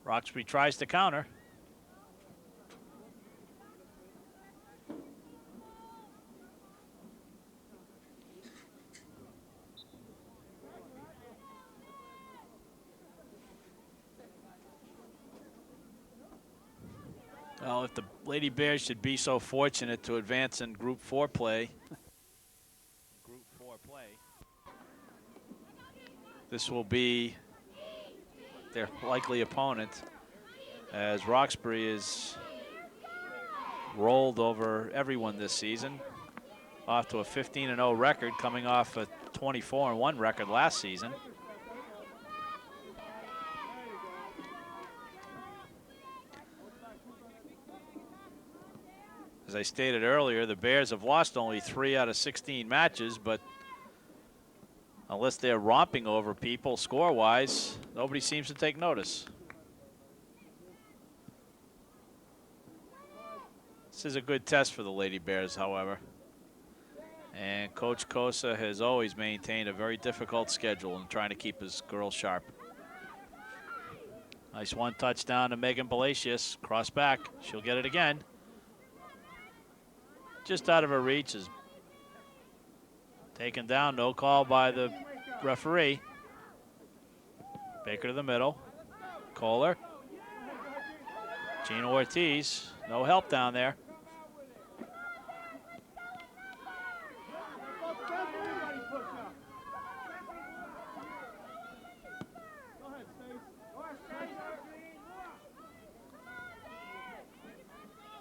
[SPEAKER 2] Roxbury tries to counter. Well, if the Lady Bears should be so fortunate to advance in Group 4 play, this will be their likely opponent, as Roxbury is rolled over everyone this season, off to a 15-0 record, coming off a 24-1 record last season. As I stated earlier, the Bears have lost only 3 out of 16 matches, but unless they're romping over people score-wise, nobody seems to take notice. This is a good test for the Lady Bears, however. And Coach Kosa has always maintained a very difficult schedule in trying to keep his girls sharp. Nice one touchdown to Megan Palacios. Cross back. She'll get it again. Just out of her reach is taken down. No call by the referee. Baker to the middle. Kohler. Gina Ortiz. No help down there.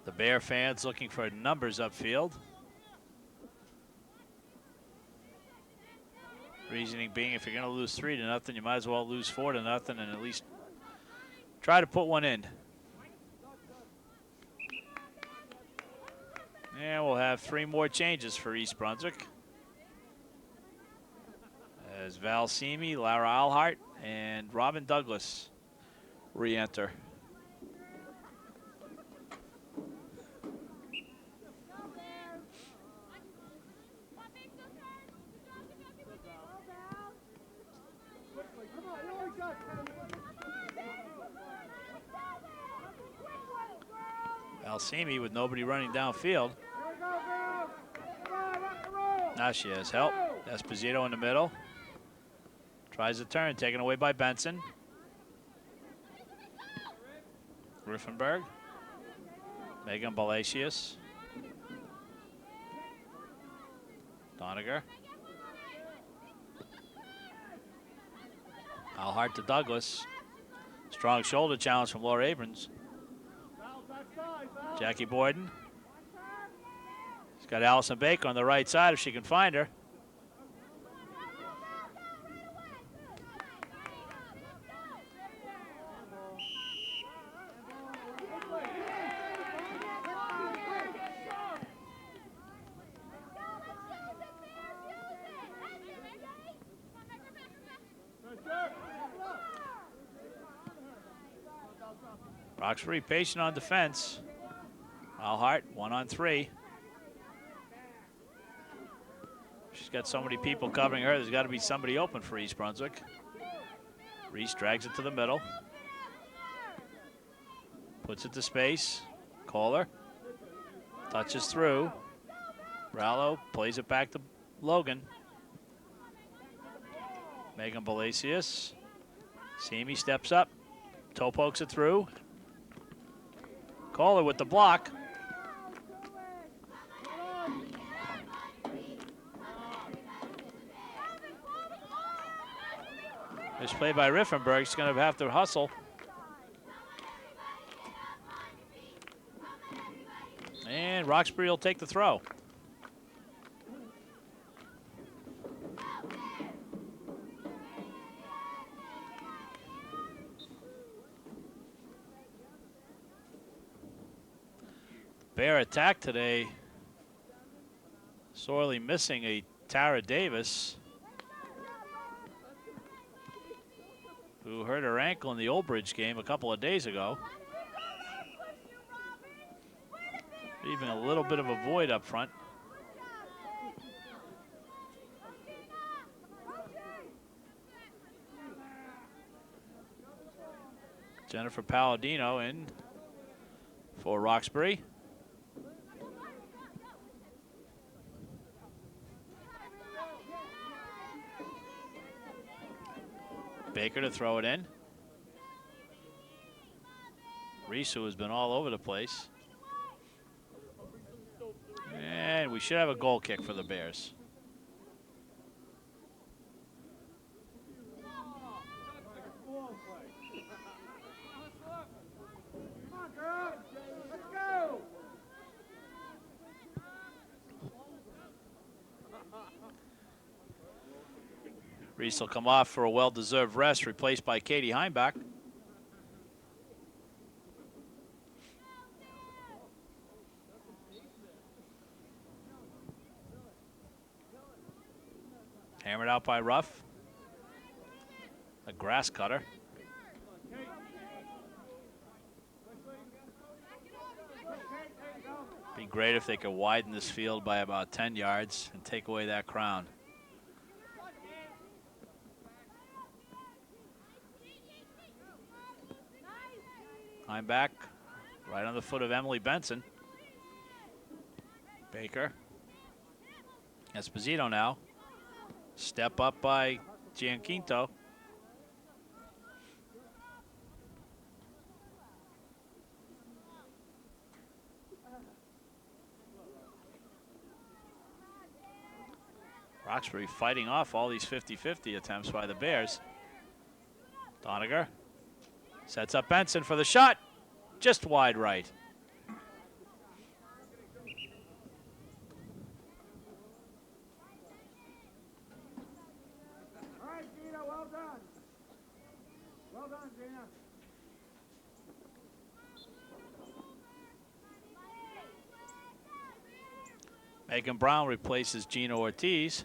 [SPEAKER 2] The Bear fans looking for numbers upfield. Reasoning being, if you're going to lose 3-0, you might as well lose 4-0 and at least try to put one in. And we'll have 3 more changes for East Brunswick, as Val Simi, Lara Alhart, and Robin Douglas re-enter. Alsimi with nobody running downfield. Now she has help. Esposito in the middle. Tries a turn, taken away by Benson. Griffenberg. Megan Palacios. Doniger. Alhart to Douglas. Strong shoulder challenge from Laura Abrams. Jackie Boyden. She's got Allison Baker on the right side if she can find her. Roxbury patient on defense. Alhart, 1-on-3. She's got so many people covering her, there's got to be somebody open for East Brunswick. Reese drags it to the middle. Puts it to space. Kohler. Touches through. Rallo plays it back to Logan. Megan Balasius. Simi steps up. Toe pokes it through. Kohler with the block. This play by Riffenberg. He's going to have to hustle. And Roxbury will take the throw. Bear attack today. Sorely missing a Tara Davis, who hurt her ankle in the Old Bridge game a couple of days ago. Leaving a little bit of a void up front. Jennifer Palladino in for Roxbury. Baker to throw it in. Reese, who has been all over the place. And we should have a goal kick for the Bears. Reese will come off for a well-deserved rest, replaced by Katie Heimbach. Hammered out by Ruff. A grass cutter. Be great if they could widen this field by about 10 yards and take away that crown. I'm back, right on the foot of Emily Benson. Baker. Esposito now. Step up by Gianquinto. Roxbury fighting off all these 50-50 attempts by the Bears. Doniger sets up Benson for the shot. Just wide right.
[SPEAKER 3] All right, Gina, well done. Well done, Gina.
[SPEAKER 2] Megan Brown replaces Gina Ortiz.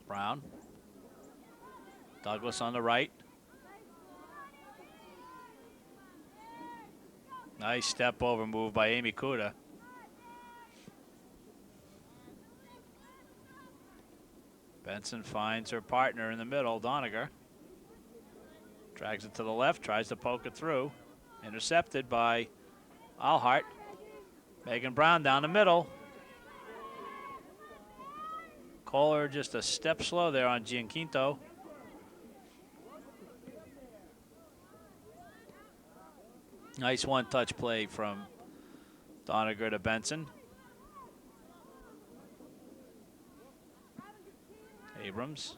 [SPEAKER 2] Brown. Douglas on the right. Nice step over move by Amy Kuda. Benson finds her partner in the middle, Doniger. Drags it to the left, tries to poke it through. Intercepted by Alhart. Megan Brown down the middle. Kohler just a step slow there on Gianquinto. Nice one-touch play from Doniger to Benson. Abrams.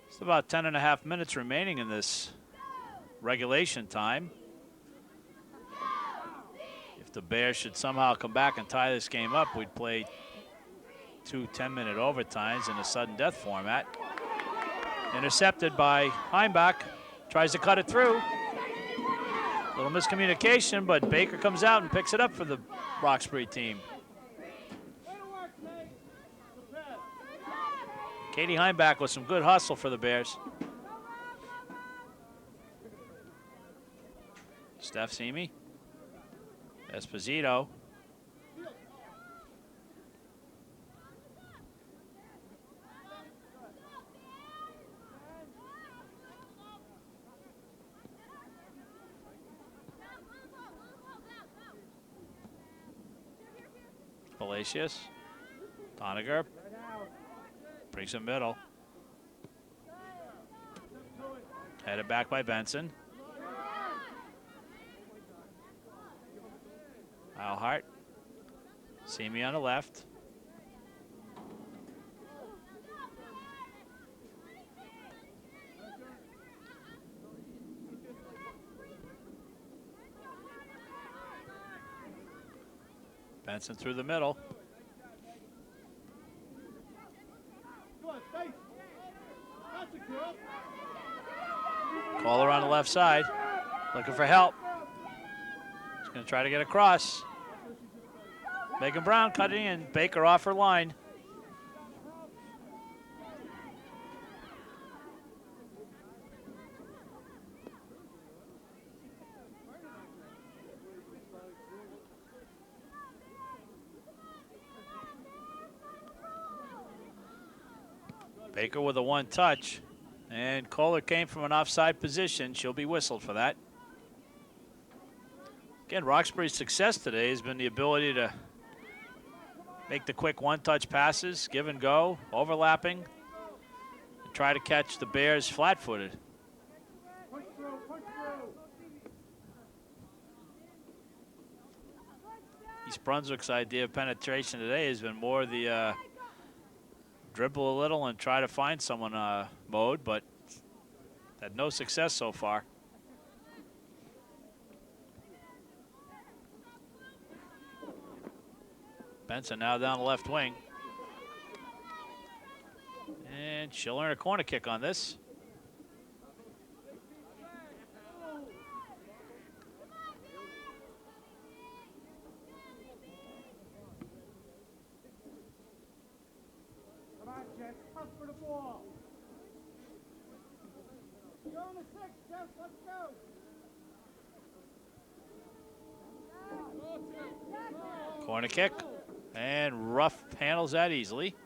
[SPEAKER 2] It's about 10.5 minutes remaining in this regulation time. If the Bears should somehow come back and tie this game up, we'd play 2 10-minute overtimes in a sudden death format. Intercepted by Heimbach. Tries to cut it through. Little miscommunication, but Baker comes out and picks it up for the Roxbury team. Katie Heimbach with some good hustle for the Bears. Steph Simi. Esposito. Palacios. Doniger brings him middle. Headed back by Benson. Alhart. Semi on the left. Benson through the middle. Caller on the left side, looking for help. He's going to try to get across. Megan Brown cutting in. Baker off her line. Baker with a one touch. And Kohler came from an offside position. She'll be whistled for that. Again, Roxbury's success today has been the ability to make the quick one-touch passes, give and go, overlapping, and try to catch the Bears flat-footed. East Brunswick's idea of penetration today has been more the dribble a little and try to find someone mode, but had no success so far. Benson now down the left wing. And she'll earn a corner kick on this.
[SPEAKER 3] Come on, Jess. Up for the ball. You're on the 6, Jess. Let's go.
[SPEAKER 2] Corner kick. And Ruff handles that easily.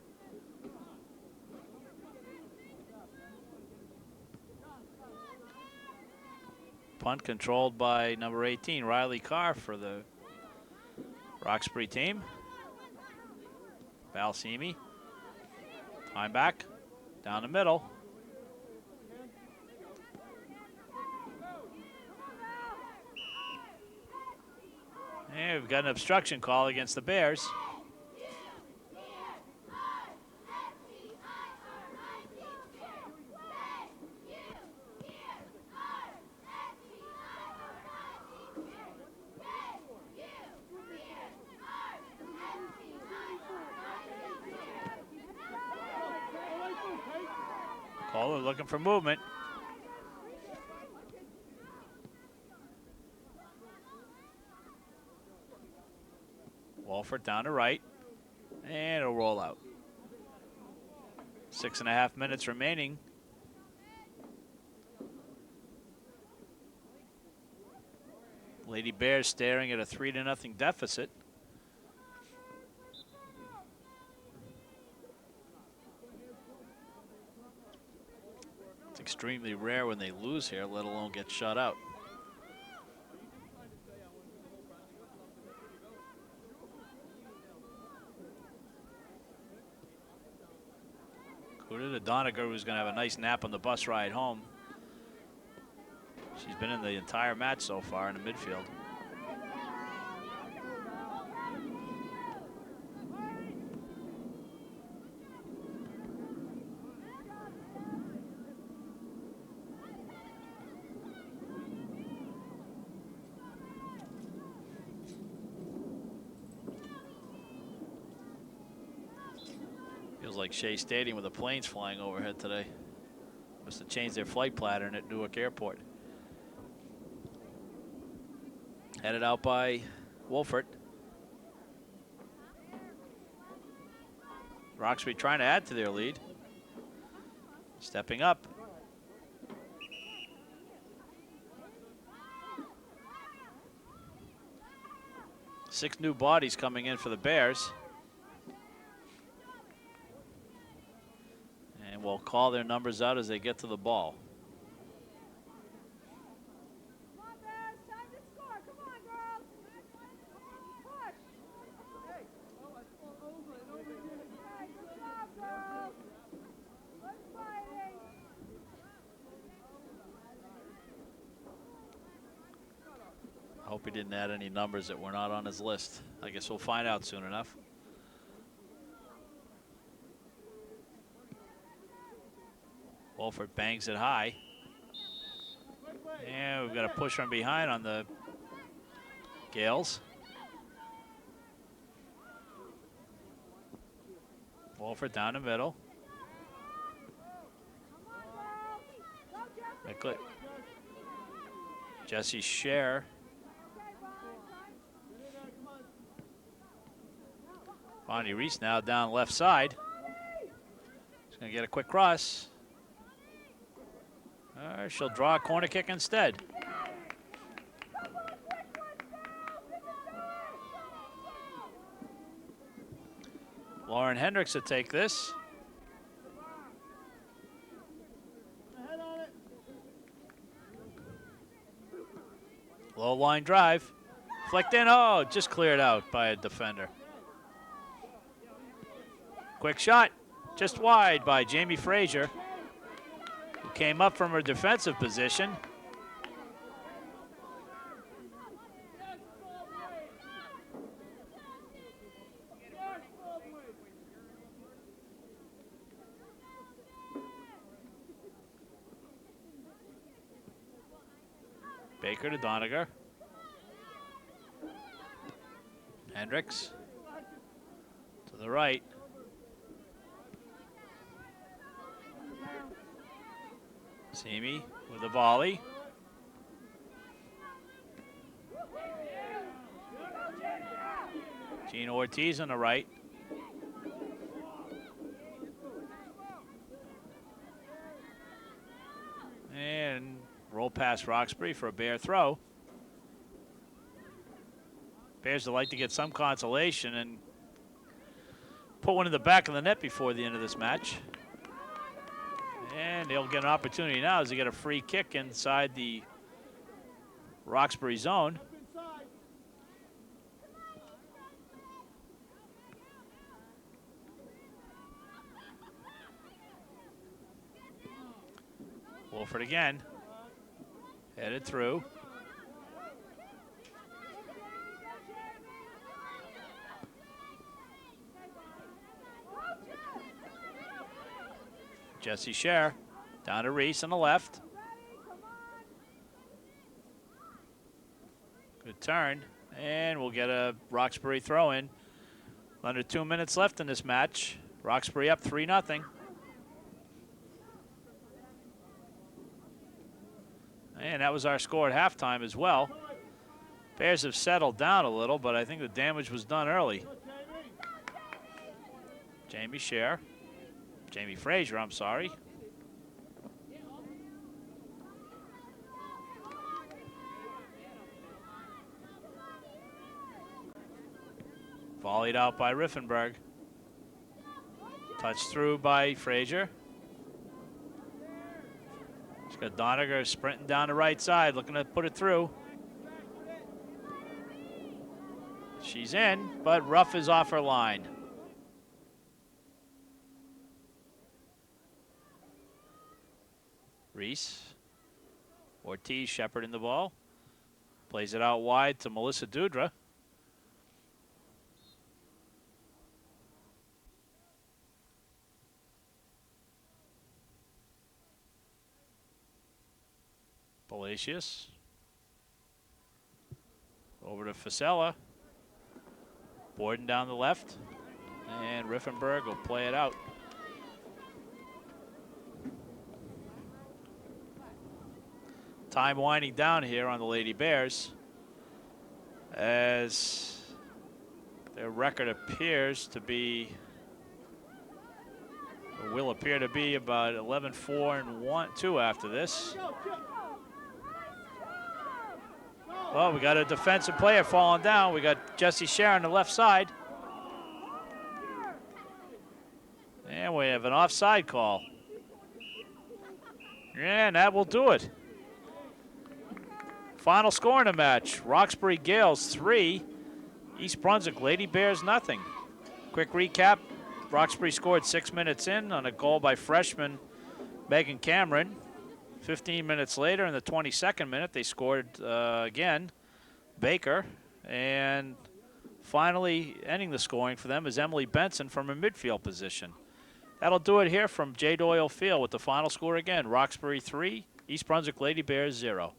[SPEAKER 2] Punt controlled by number 18, Riley Carr for the Roxbury team. Balsimi. Time back. Down the middle. And we've got an obstruction call against the Bears. Kohler looking for movement. Walford down to right, and it'll roll out. 6.5 minutes remaining. Lady Bears staring at a 3-0 deficit. It's extremely rare when they lose here, let alone get shut out. Kuda to Doniger, who's going to have a nice nap on the bus ride home. She's been in the entire match so far in the midfield. Feels like Shea Stadium with the planes flying overhead today. Must have changed their flight pattern at Newark Airport. Headed out by Wolfert. Roxbury trying to add to their lead. Stepping up. Six new bodies coming in for the Bears. And we'll call their numbers out as they get to the ball. hope he didn't add any numbers that were not on his list. I guess we'll find out soon enough. Wolford bangs it high. And we've got a push from behind on the Gales. Wolford down the middle. Micklet. Jesse Scher. Bonnie Reese now down left side. She's going to get a quick cross. She'll draw a corner kick instead. Lauren Hendricks to take this. Low line drive. Flicked in. Oh, just cleared out by a defender. Quick shot. Just wide by Jamie Frazier, who came up from her defensive position. Baker to Doniger. Hendricks to the right. Simi with a volley. Gina Ortiz on the right. And roll past Roxbury for a Bear throw. Bears would like to get some consolation and put one in the back of the net before the end of this match. And they'll get an opportunity now as they get a free kick inside the Roxbury zone. Wolford again. Headed through. Jesse Scher down to Reese on the left. Good turn. And we'll get a Roxbury throw in. Under 2 minutes left in this match. Roxbury up 3-0. And that was our score at halftime as well. Bears have settled down a little, but I think the damage was done early. Jamie Frazier, I'm sorry. Volleyed out by Riffenberg. Touched through by Frazier. She's got Doniger sprinting down the right side, looking to put it through. She's in, but Ruff is off her line. Reese. Ortiz shepherding the ball. Plays it out wide to Melissa Dudra. Palacios. Over to Fasella. Borden down the left. And Riffenberg will play it out. Time winding down here on the Lady Bears as their record appears to be, or will appear to be, about 11-4-2 after this. Well, we got a defensive player falling down. We got Jesse Scher on the left side. And we have an offside call. And that will do it. Final score in the match, Roxbury Gales 3, East Brunswick Lady Bears 0. Quick recap, Roxbury scored 6 minutes in on a goal by freshman Megan Cameron. 15 minutes later in the 22nd minute, they scored again Baker. And finally ending the scoring for them is Emily Benson from a midfield position. That'll do it here from J. Doyle Field with the final score again. Roxbury 3, East Brunswick Lady Bears 0.